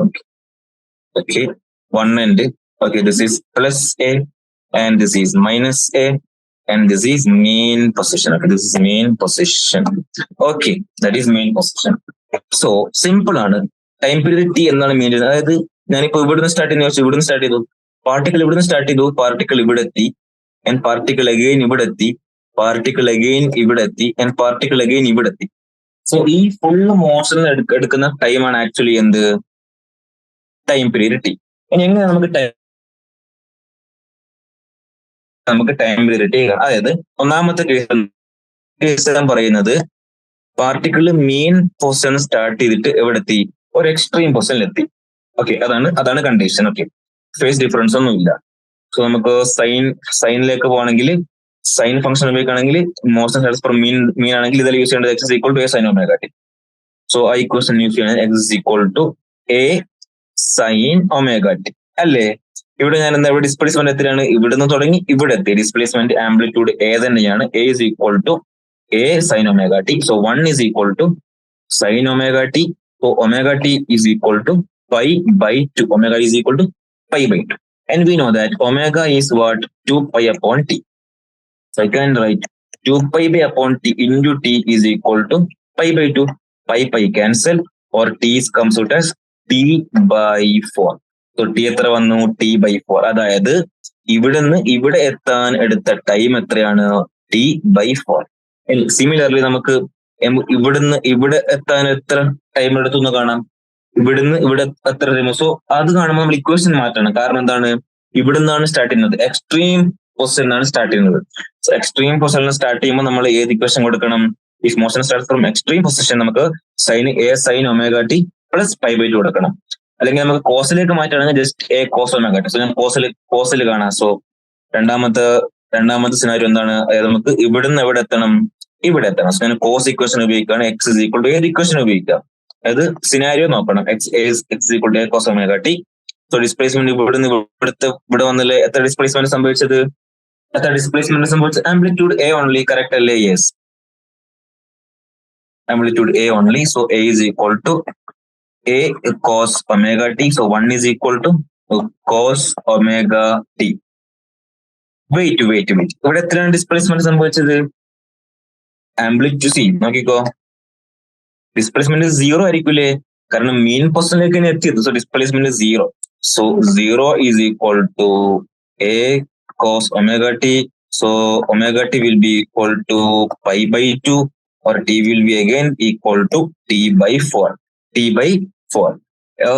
Okay, one end. Okay, this is plus a and this is minus a. and this is mean position. Okay, this is mean position. Okay, that is mean position. So simple ആണ്. Time period T എന്നാണ് മീൻ ചെയ്യുന്നത്. അതായത് ഞാനിപ്പോ ഇവിടുന്ന് start ചെയ്യുന്ന വെച്ചാൽ ഇവിടുന്ന് start ചെയ്തു, പാർട്ടിക്കിൾ ഇവിടുന്ന് സ്റ്റാർട്ട് ചെയ്തു, പാർട്ടിക്കിൾ ഇവിടെ എത്തി, ആൻഡ് പാർട്ടിക്കിൾ അഗെയിൻ ഇവിടെ എത്തി, പാർട്ടിക്കിൾ അഗെയിൻ ഇവിടെ എത്തി, ആൻഡ് പാർട്ടിക്കിൾ അഗെയിൻ ഇവിടെ എത്തി. സോ ഈ ഫുള്ള് മോഷൻ എടുക്കുന്ന ടൈമാണ് ആക്ച്വലി എന്ത്, ടൈം പീരീഡ് ടി. ഇനി എങ്ങനെ നമുക്ക് ടൈം പീരീഡ് ടി, അതായത് ഒന്നാമത്തെ കേസ് ഞാൻ പറയുന്നത് പാർട്ടിക്കിൾ മീൻ പൊസിഷൻ സ്റ്റാർട്ട് ചെയ്തിട്ട് എവിടെ എത്തി, ഒരു എക്സ്ട്രീം പൊസിഷനിലെത്തി. ഓക്കെ, അതാണ് കണ്ടീഷൻ. ഓക്കെ, ഫേസ് ഡിഫറൻസ് ഒന്നും ഇല്ല. സോ നമുക്ക് സൈനിലേക്ക് പോകണമെങ്കിൽ സൈൻ ഫംഗ്ഷൻ ഉപയോഗിക്കുകയാണെങ്കിൽ മോഷൻ സ്റ്റാർട്ട്സ് ഫ്രം മീൻ ആണെങ്കിൽ ഇതിൽ യൂസ് ചെയ്യേണ്ടത് x equal to a sine omega t. So ആ ഇക്വേഷൻ യൂസ് ചെയ്യണത് x equal to a sine omega t അല്ലേ. ഇവിടെ ഞാൻ എന്താ, ഇവിടെ ഡിസ്പ്ലേസ്മെന്റ് എത്രയാണ്, ഇവിടുന്ന് തുടങ്ങി ഇവിടെ എത്തി. ഡിസ്പ്ലേസ്മെന്റ് ആംപ്ലിറ്റ്യൂഡ് എ തന്നെയാണ്. A is equal to a sine omega t. So 1 is equal to sine omega t. So omega t is equal to pi by 2. Omega is equal to pi by 2. And we know that omega is what? 2 pi upon t. So I can write 2 pi by upon t into t is equal to pi by 2. Pi cancel, or t comes out as t by 4. So t എത്ര വന്നു, t by 4. അതായത് ഇവിടുന്ന് ഇവിടെ എത്താൻ എടുത്ത time എത്രയാണ്, t by 4. Similarly നമുക്ക് ഇവിടുന്ന് ഇവിടെ എത്താൻ എത്ര ടൈം എടുത്തു എന്ന് കാണാം, ഇവിടുന്ന് ഇവിടെ എത്ര ടൈം. സോ അത് കാണുമ്പോൾ നമ്മൾ ഇക്വേഷൻ മാറ്റണം. കാരണം എന്താണ്, ഇവിടുന്നാണ് സ്റ്റാർട്ട് ചെയ്യുന്നത്, എക്സ്ട്രീം പൊസിഷനാണ് സ്റ്റാർട്ട് ചെയ്യുന്നത്. സോ എക്സ്ട്രീം പൊസിഷനിൽ സ്റ്റാർട്ട് ചെയ്യുമ്പോൾ നമ്മൾ ഏത് ഇക്വേഷൻ കൊടുക്കണം, if motion start from extreme position നമുക്ക് a sine omega T plus pi by 2 കൊടുക്കണം. അല്ലെങ്കിൽ നമുക്ക് കോസിലേക്ക് മാറ്റുകയാണെങ്കിൽ just a cos omega t. So ഞാൻ കോസിൽ കാണാം. സോ രണ്ടാമത്തെ സിനാരിയോ എന്താണ്, അതായത് നമുക്ക് ഇവിടുന്ന് എവിടെ എത്തണം, ഇവിടെ എത്തണം. സോ ഞാൻ കോസ് ഇക്വേഷൻ ഉപയോഗിക്കുകയാണ്, എക്സ് ഇസ് ഈക്വൽ ടു ഏത് ഇക്വേഷൻ ഉപയോഗിക്കാം, അതായത് സിനാരിയോ നോക്കണം. X equal to a cos omega t. So displacement ഇവിടെ വന്നില്ലേ, എത്ര ഡിസ്പ്ലേസ്മെന്റ് സംഭവിച്ചത്, ആംപ്ലിറ്റ്യൂഡ് എ ഓൺലി, കറക്റ്റ് അല്ലേ? Yes, amplitude a only. So a is equal to a cos omega t. So 1 is equal to cos omega t. Wait ഇവിടെ എത്രയാണ് displacement സംഭവിച്ചത്, amplitude see നോക്കിക്കോ, displacement 0 ആയിരിക്കൂലേ, കാരണം മീൻ പൊസിഷനിലേക്ക് എത്തിയത്. So displacement 0. So 0 is equal to a cos omega t. So omega t will be equal to pi by 2, or t will be again equal to t by 4.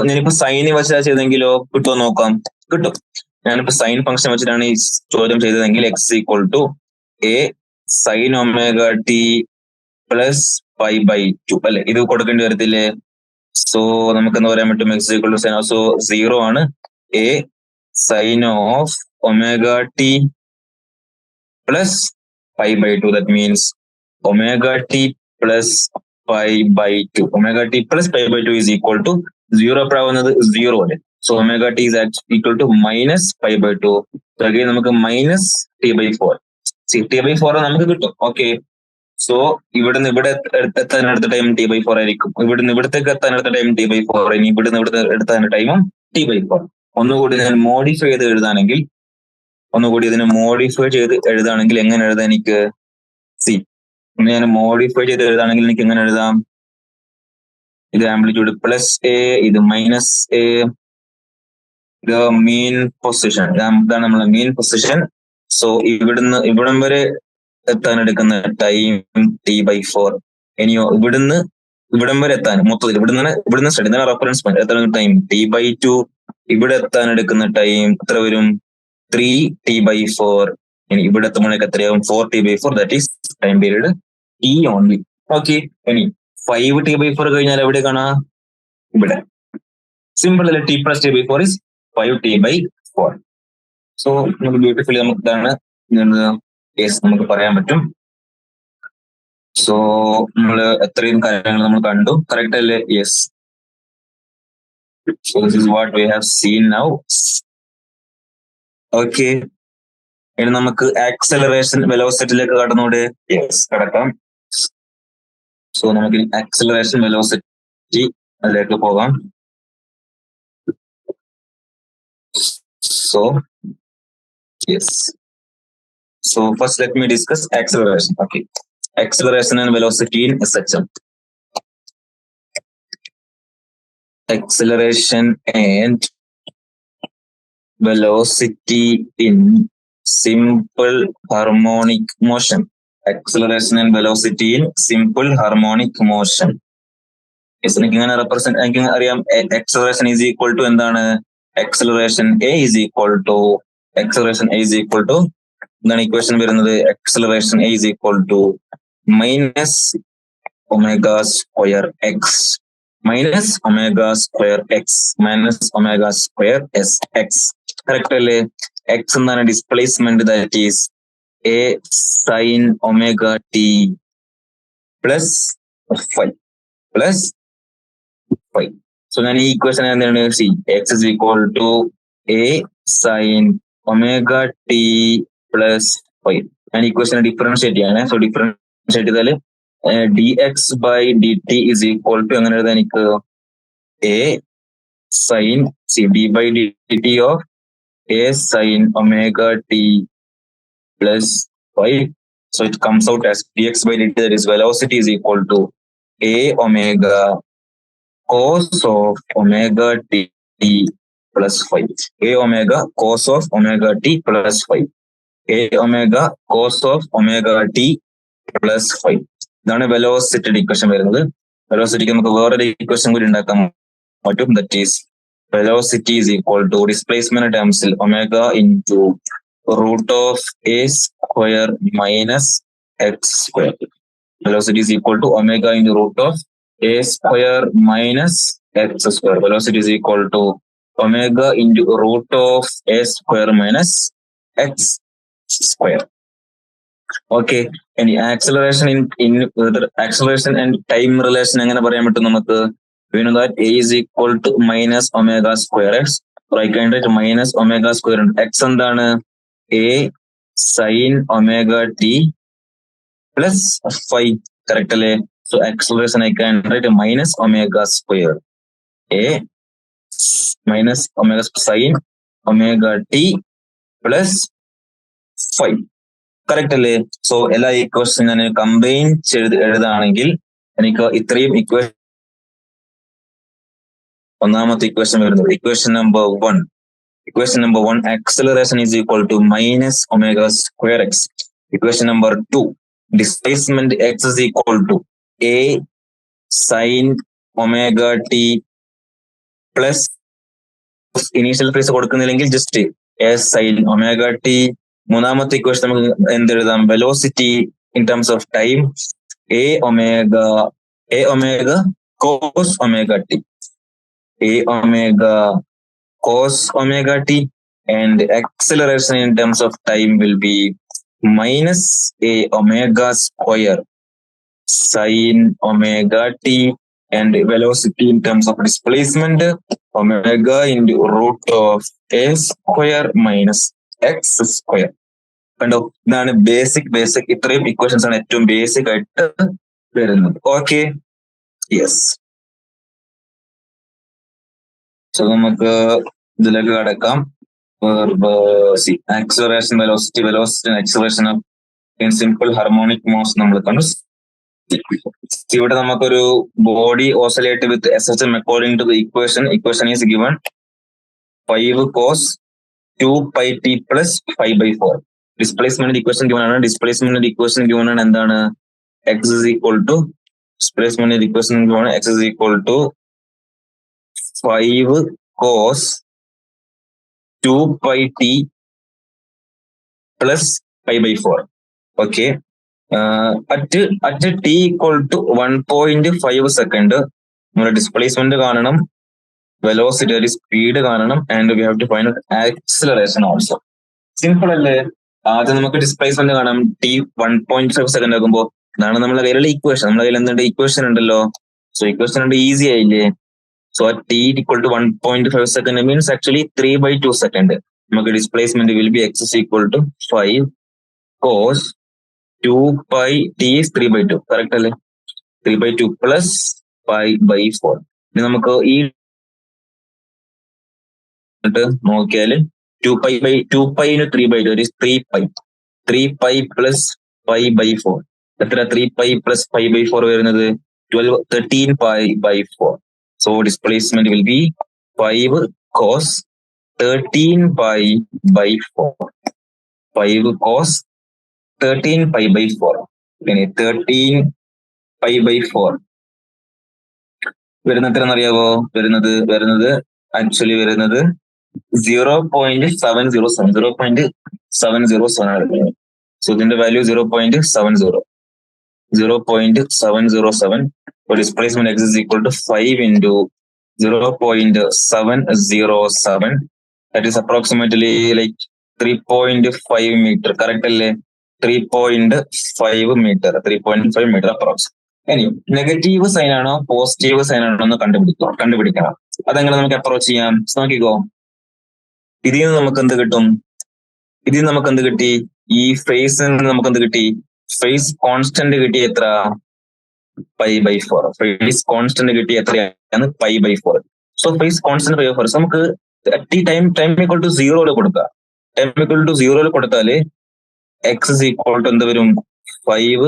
ഞാനിപ്പോ sign വെച്ചാൽ ചെയ്തെങ്കിലോ കിട്ടുമോ നോക്കാം, കിട്ടും. ഞാനിപ്പോ സൈൻ ഫംഗ്ഷൻ വെച്ചിട്ടാണ് ഈ ചോദ്യം ചെയ്തതെങ്കിൽ x equal to a sine omega T plus pi by 2 അല്ലെ, ഇത് കൊടുക്കേണ്ടി വരത്തില്ലേ. സോ നമുക്ക് എന്താ പറയാൻ പറ്റും, x equal to sine, so 0 ആണ് a sine of omega T plus pi by 2. That means omega T plus pi by 2. Omega T plus pi by 2 is equal to 0 എപ്പോഴാവുന്നത്, 0 അല്ലേ. So omega t is equal to minus pi by 2. Again നമുക്ക് minus t by 4. T by 4 നമുക്ക് കിട്ടും. Okay, so ഇവിടുന്ന് ഇവിടെ എത്താൻ എടുത്ത time T by 4 ആയിരിക്കും, ഇവിടുന്ന് ഇവിടത്തേക്ക് എത്താൻ എടുത്ത ടൈം ടി ബൈ 4, ഇനി ഇവിടുന്ന് ഇവിടുത്തെ എടുത്ത ടൈമും ടി ബൈ 4. ഒന്നുകൂടി ഞാൻ മോഡിഫൈ ചെയ്ത് എഴുതാണെങ്കിൽ എങ്ങനെ എഴുതാം എനിക്ക്, സി ഞാൻ മോഡിഫൈ ചെയ്ത് എഴുതാണെങ്കിൽ എനിക്ക് എങ്ങനെ എഴുതാം, ഇത് ആംപ്ലിറ്റ്യൂഡ് പ്ലസ് എ, ഇത് മൈനസ് എ, ഇത് മീൻ പൊസിഷൻ, ഇതാണ് നമ്മളെ മീൻ പൊസിഷൻ. സോ ഇവിടം വരെ എത്താൻ എടുക്കുന്ന ടൈം ടി ബൈ 4. ഇനിയോ ഇവിടം വരെ എത്താൻ മൊത്തത്തിൽ ഇവിടുന്ന് സ്റ്റഡി, ഇതാണ് റെഫറൻസ് പോയിന്റ്, എത്ര ടൈം ടി ബൈ 2. ഇവിടെ എത്താൻ എടുക്കുന്ന ടൈം എത്ര വരും, 3 ടി ബൈ 4. ഇനി ഇവിടെ എത്തുമ്പോഴേക്ക് എത്രയാവും, 4 t by 4. That is time period t only. Okay, ഇനി 5 ടി ബൈ 4 കഴിഞ്ഞാൽ എവിടെ കാണാം, ഇവിടെ. സിമ്പിൾ അല്ലേ, t plus t by 4 is 5 t by 4. So നമുക്ക് ബ്യൂട്ടിഫുള്ളി നമുക്ക് ഇതാണ് നമുക്ക് പറയാൻ പറ്റും. സോ നമ്മള് എത്രയും കാര്യങ്ങൾ നമ്മൾ കണ്ടു, കറക്റ്റ് അല്ലേ? Yes. So this is what we have seen now. Okay, ഇനി നമുക്ക് ആക്സലറേഷൻ വെലോസിറ്റിയിലേക്ക് കടന്നൂടെ? യെസ്, കടക്കാം. സോ നമുക്ക് ആക്സലറേഷൻ വെലോസിറ്റി അതിലേക്ക് പോകാം. So yes, So first let me discuss acceleration. Okay. Acceleration and velocity in SHM. Acceleration and velocity in simple harmonic motion. Acceleration and velocity in simple harmonic motion. Yes, എനിക്ക് ഇങ്ങനെ represent എനിക്ക് അറിയാം acceleration is equal to എന്താണ് acceleration A is equal to എന്താണ് equation വരുന്നത് acceleration A is equal to minus omega square x minus omega square x minus omega square s x. Correct അല്ലേ? x എന്താണ് displacement, that is a sin omega t plus 5. So ഞാൻ ഈ equation എന്താണ് x is equal to a sin omega t plus 5. ഞാൻ equation differentiate ചെയ്യാണ്. So differentiate ചെയ്താൽ dx by dt is equal to അങ്ങനെ എഴുതാൻ എനിക്ക് a sin d by dt of a sin omega t plus 5. So it comes out as dx by dt, that is velocity is equal to a omega cos of omega t plus 5. A omega cos of omega t plus 5. A omega cos of omega t plus 5. ഇതാണ് വെലോസിറ്റിയുടെ equation വരുന്നത്. വെലോസിറ്റിക്ക് നമുക്ക് വേറൊരു equation കൂടി ഉണ്ടാക്കാൻ പറ്റും. That is velocity is equal to displacement ടേംസിൽ omega into root of a square minus x square. Velocity is equal to omega into root of a square minus x square. Velocity is equal to omega into root of a square minus x square. Okay. And acceleration in acceleration and time relation എങ്ങനെ പറയാൻ പറ്റും നമുക്ക്? We know that a is equal to minus omega square x. Right hand right minus omega square x എന്താണ്? a sin omega t plus 5. Correct അല്ലേ? So acceleration I can write minus omega square a minus omega sin omega t plus 5. Correct അല്ലേ? So എല്ലാ equation ഞാൻ combine ചെയ്ത് എഴുതാണെങ്കിൽ എനിക്ക് ഇത്രയും equation, ഒന്നാമത്തെ equation വരുന്നത് equation number 1. Equation number 1, acceleration is equal to minus omega square x. Equation number 2, displacement x is equal to a sin omega t plus initial phase കൊടുക്കുന്നില്ലെങ്കിൽ just a sin omega t. മൂന്നാമത്തെ equation നമുക്ക് എന്തെഴുതാം? Velocity in terms of time a omega cos omega t, a omega cos omega t, and acceleration in terms of time will be minus a omega square sin omega t, and velocity in terms of displacement omega into root of a square minus x square. കണ്ടോ? ഇതാണ് basic ഇത്രയും equations ആണ് ഏറ്റവും basic ആയിട്ട് വരുന്നത്. Okay, yes. So നമുക്ക് ഇതിലേക്ക് കടക്കാം. Acceleration, velocity and acceleration in simple harmonic motion നമ്മൾ കണ്ടു. ഇവിടെ നമുക്കൊരു body oscillate with SHM according to the equation is given 5 cos 2 pi t plus 5/4. Displacement equation given ആണ്. ഡിസ്പ്ലേസ്മെന്റ് ഇക്വേഷൻ ഗിവൺ ആണ് എന്താണ്? x is equal to displacement equation given x is equal to 5 cos 2 pi t plus 5/4. Okay. At t equal to 1.5 second നമ്മുടെ displacement കാണണം, velocity ഒരു speed കാണണം, and we have to find acceleration also. Simple അല്ലേ? ആദ്യം നമുക്ക് displacement കാണാം. t 1.5 second ആകുമ്പോൾ ഇതാണ് നമ്മുടെ കയ്യിലുള്ള ഇക്വേഷൻ. നമ്മുടെ കയ്യിൽ എന്തുണ്ട്? ഇക്വേഷൻ ഉണ്ടല്ലോ. സോ ഇക്വേഷൻ ഉണ്ട്, ഈസി ആയില്ലേ? So at t equal to 1.5 second means actually 3/2 second. നമുക്ക് displacement will be x is equal to 5 cos 2 pi t is 3/2. Correct അല്ലേ? 3/2 plus 5/4. ഇനി നമുക്ക് ഈ നോക്കിയാൽ 2 pi into 3/2 is 3 pi. 3π plus 5/4. എത്ര 3π plus 5/4 വരുന്നത് 13π/4. So displacement will be 5 cos 13π/4. 5 cos 13π/4. ഇനി 13π/4 വരുന്നത് എത്രയെന്നറിയാവോ? വരുന്നത് ആക്ച്വലി വരുന്നത് 0.707 ആണ് വരുന്നത്. സോ ഇതിന്റെ value 0.707. So displacement x is equal to 5 into 0.707. That is approximately like 3.5 meter. Correct അല്ലേ? 3.5 meter. 3.5 meter approx. ഇനി നെഗറ്റീവ് സൈൻ ആണോ പോസിറ്റീവ് സൈൻ ആണോ എന്ന് കണ്ടുപിടിക്കണം. അതെങ്ങനെ നമുക്ക് അപ്രോച്ച് ചെയ്യാം? നോക്കിക്കോ. ഇതിൽ നിന്ന് നമുക്ക് എന്ത് കിട്ടി? ഈ ഫേസിൽ നിന്ന് നമുക്ക് എന്ത് കിട്ടി? ഫേസ് കോൺസ്റ്റന്റ് കിട്ടി. എത്ര? π/4. ഫേസ് കോൺസ്റ്റന്റ് കിട്ടി എത്രയാണ്? π/4. So phase constant π/4. നമുക്ക് ടൈം ഈക്വൽ ടു 0 കൊടുക്കുക. ടൈം ഈക്വൽ ടു 0 കൊടുത്താല് എക്സ് ഇസ് ഈക്വൽ ടു എന്ത് വരും? 5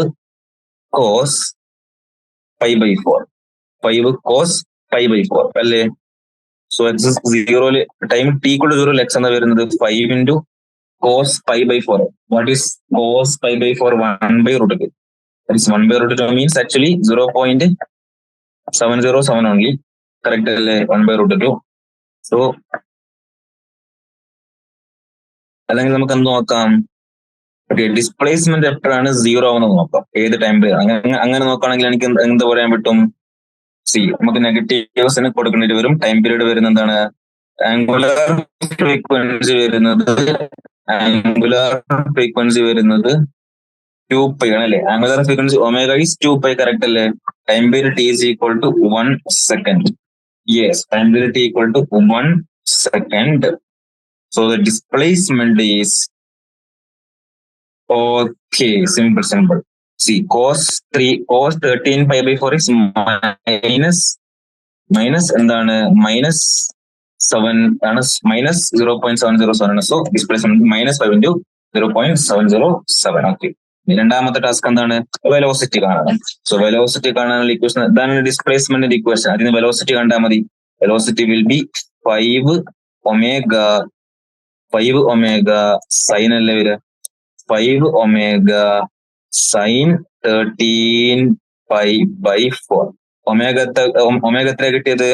cos π/4. 5 cos π/4 അല്ലേ? So x 0 time t equal to 0 x എന്താ വരുന്നത്? 5 into cos π/4. What is cos π/4? 1/√2. That is 1/√2 means actually 0.707 only. Correct അല്ലേ? 1/√2. So അല്ലെങ്കിൽ നമുക്ക് എന്ത് നോക്കാം? ഓക്കെ, ഡിസ്പ്ലേസ്മെന്റ് എപ്പോഴാണ് 0 ആവുന്നത് നോക്കാം. ഏത് ടൈമിൽ? അങ്ങനെ നോക്കുകയാണെങ്കിൽ എനിക്ക് എന്ത് പറയാൻ പറ്റും? നമുക്ക് നെഗറ്റീവ്സിന് കൊടുക്കേണ്ടി വരും. ടൈം പീരീഡ് വരുന്നത് എന്താണ്? ആംഗുലർ ഫ്രീക്വൻസി വരുന്നത് 2π ആണല്ലേ? Angular frequency omega is 2π. Correct അല്ലേ? Time period t is equal to 1 second. Yes, time period t equal to 1 second. So the displacement is okay, simple. See, cos 13π/4 is minus എന്താണ്? -7 ആണ്. -0.707. So displacement -5 into 0.707. Okay, രണ്ടാമത്തെ task എന്താണ്? Velocity കാണണം. So velocity കാണാനുള്ള equation ഇതാണ് ഡിസ്പ്ലേസ്മെന്റിന്റെ equation. അതിന് velocity കണ്ടാൽ മതി. Velocity will B 5 omega sine അല്ലേ വരിക? 5 omega sin 13π/4. ഒമേഗ എത്ര കിട്ടിയത്?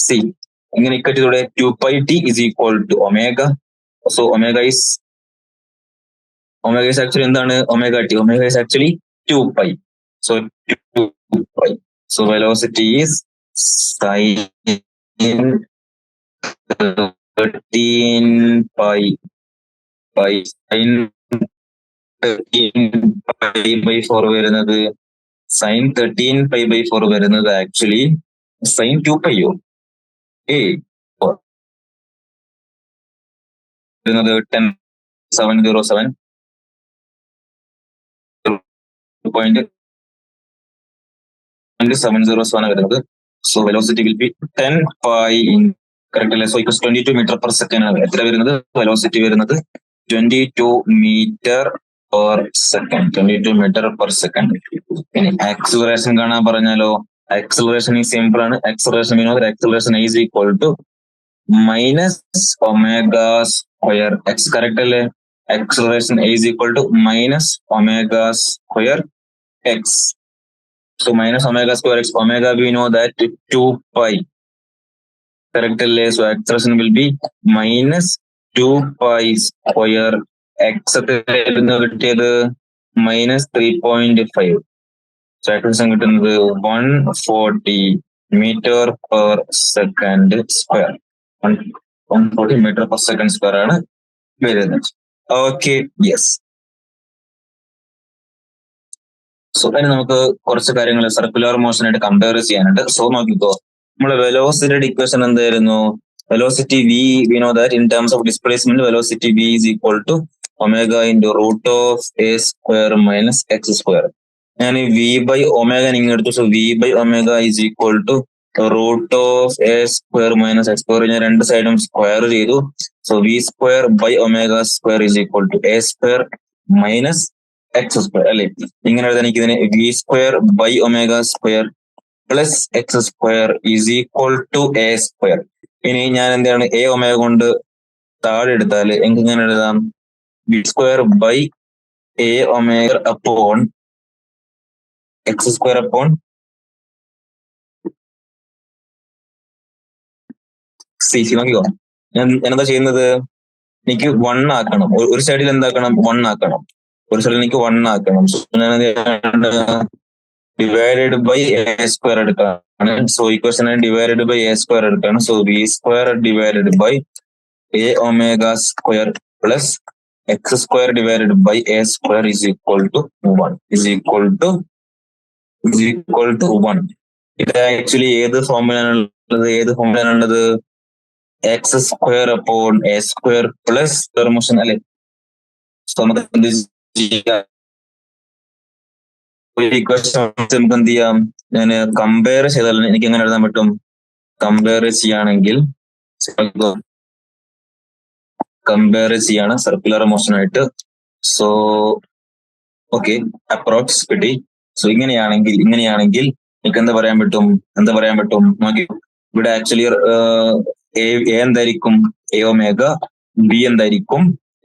സി ഇങ്ങനെ ഇക്കറ്റിലൂടെ 2πt is equal to omega. So omega is actually എന്താണ്? omega t. Omega is actually 2π. So 2π. So velocity is sin 13π/sin 13π/4 വരുന്നത് sin 13π/4 വരുന്നത് ആക്ച്വലി sin 2π വരുന്നത് 10.707 വരുന്നത്. So velocity will be 10π. Correct അല്ലേ? So equals 22 meter per second ആണ്. എത്ര വരുന്നത്? Velocity വരുന്നത് 22 meter per second. 22 meter per second. ഇനി ആക്സിലറേഷൻ കാണാൻ പറഞ്ഞാലോ? ആക്സിലറേഷൻ ഈ സിമ്പിൾ ആണ്. Acceleration is equal to minus omega square x. Correct അല്ലേ? Acceleration is equal to minus omega square x. So minus omega square x. Omega we know that 2π. Correct അല്ലേ? So acceleration will be minus 2π square x. കിട്ടിയത് -3.5. So acceleration കിട്ടുന്നത് 140 meter per second square. 140 meter per second square ആണ് വരുന്നത്. Okay, yes. So ഇനി നമുക്ക് കുറച്ച് കാര്യങ്ങൾ circular motion ആയിട്ട് കമ്പയർ ചെയ്യാനുണ്ട്. സോ നോക്കിക്കോ, നമ്മളെ വെലോസിറ്റിയുടെ ഇക്വേഷൻ എന്തായിരുന്നു? Velocity we know that in terms of displacement velocity v is equal to omega into root of a square minus x square. ഞാൻ v by omega ഇങ്ങനെ എടുത്തു. So v by omega is equal to root of a square minus x square. ഞാൻ രണ്ട് സൈഡും square ചെയ്തു. So v square by omega square is equal to a square minus x square അല്ലെ. ഇങ്ങനെ എഴുതാൻ എനിക്ക് ഇതിനെ v square by omega square plus x square is equal to a square. ഇനി ഞാൻ എന്താണ് എ ഒമേഗ കൊണ്ട് താഴെ എടുത്താൽ എനിക്ക് ഇങ്ങനെ എഴുതാം b square by a omega upon x square upon c. നോക്കിക്കോ, ഞാൻ എന്താ ചെയ്യുന്നത്, എനിക്ക് 1 ആക്കണം. ഒരു സൈഡിൽ എന്താക്കണം, 1 ആക്കണം. ഒരു സൈഡിൽ എനിക്ക് 1 ആക്കണം. ഡിവൈഡഡ് ബൈ എ സ്ക്വയർ എടുക്കാണ്. So equation divided by a square എടുക്കാണ്. So b square divided by a omega square plus x square divided by a square is equal to 1 is equal to 1. ഇത് actually ഏത് ഫോമിലാണുള്ളത് x square upon a square plus motion അല്ലെ. So നമുക്ക് എന്ത് ചെയ്യാം, നമുക്ക് എന്ത് ചെയ്യാം, ഞാൻ കമ്പയർ ചെയ്താൽ എനിക്ക് എങ്ങനെ എഴുതാൻ പറ്റും, കമ്പയർ ചെയ്യാണ് സർക്കുലർ മോഷൻ ആയിട്ട്. സോ ഓക്കെ, അപ്രോക്സ് കിട്ടി. സോ ഇങ്ങനെയാണെങ്കിൽ എനിക്ക് എന്താ പറയാൻ പറ്റും നോക്കി. ഇവിടെ ആക്ച്വലി എ എന്തായിരിക്കും, എ ഒമേഗ, ബി എന്തായിരിക്കും,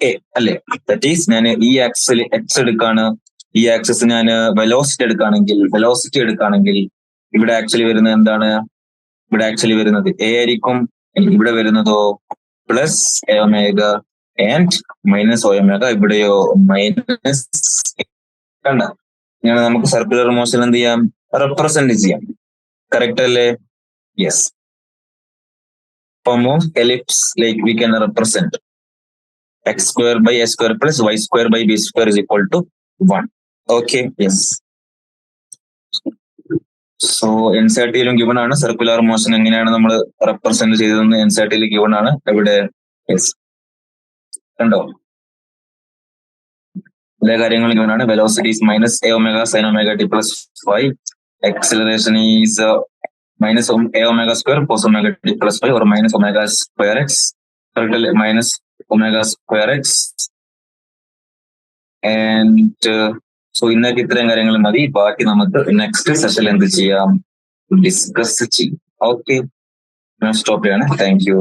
എ അല്ലെ. ദാറ്റ് ഈസ് ഞാൻ ഈ ആക്സിൽ എക്സ് എടുക്കാണ്, ഈ ആക്സിസ് ഞാൻ വെലോസിറ്റി എടുക്കുകയാണെങ്കിൽ ഇവിടെ ആക്ച്വലി വരുന്നത് എന്താണ്, എ ആയിരിക്കും. ഇവിടെ വരുന്നതോ plus a omega and minus omega, ഇവിടെയോ മൈനസ്. കണ്ട, ഇങ്ങനെ നമുക്ക് സർക്കുലർ മോഷൻ എന്ത് ചെയ്യാം, റെപ്രസെന്റ് ചെയ്യാം. കറക്റ്റ് അല്ലേ? Yes. Form of ellipse, like we can represent x square by a square plus y square by b square is equal to 1. Okay, yes. So NCERT-യിലും given ആണ് circular motion എങ്ങനെയാണ് നമ്മൾ represent ചെയ്തതെന്ന് NCERT-യിൽ given ആണ്. ഇവിടെ yes കണ്ടോ, എല്ലാ കാര്യങ്ങളും given ആണ്. Velocity is minus A omega sine omega T plus 5. Acceleration is minus a omega square cos omega t plus 5 or minus omega square x, minus omega square x. And so ഇന്നൊക്കെ ഇത്രയും കാര്യങ്ങൾ മതി. ബാക്കി നമുക്ക് next സെഷനിൽ എന്ത് ചെയ്യാം, discuss ചെയ്യാം. ഓക്കെ, സ്റ്റോപ്പ് ചെയ്യാണ്. Thank you.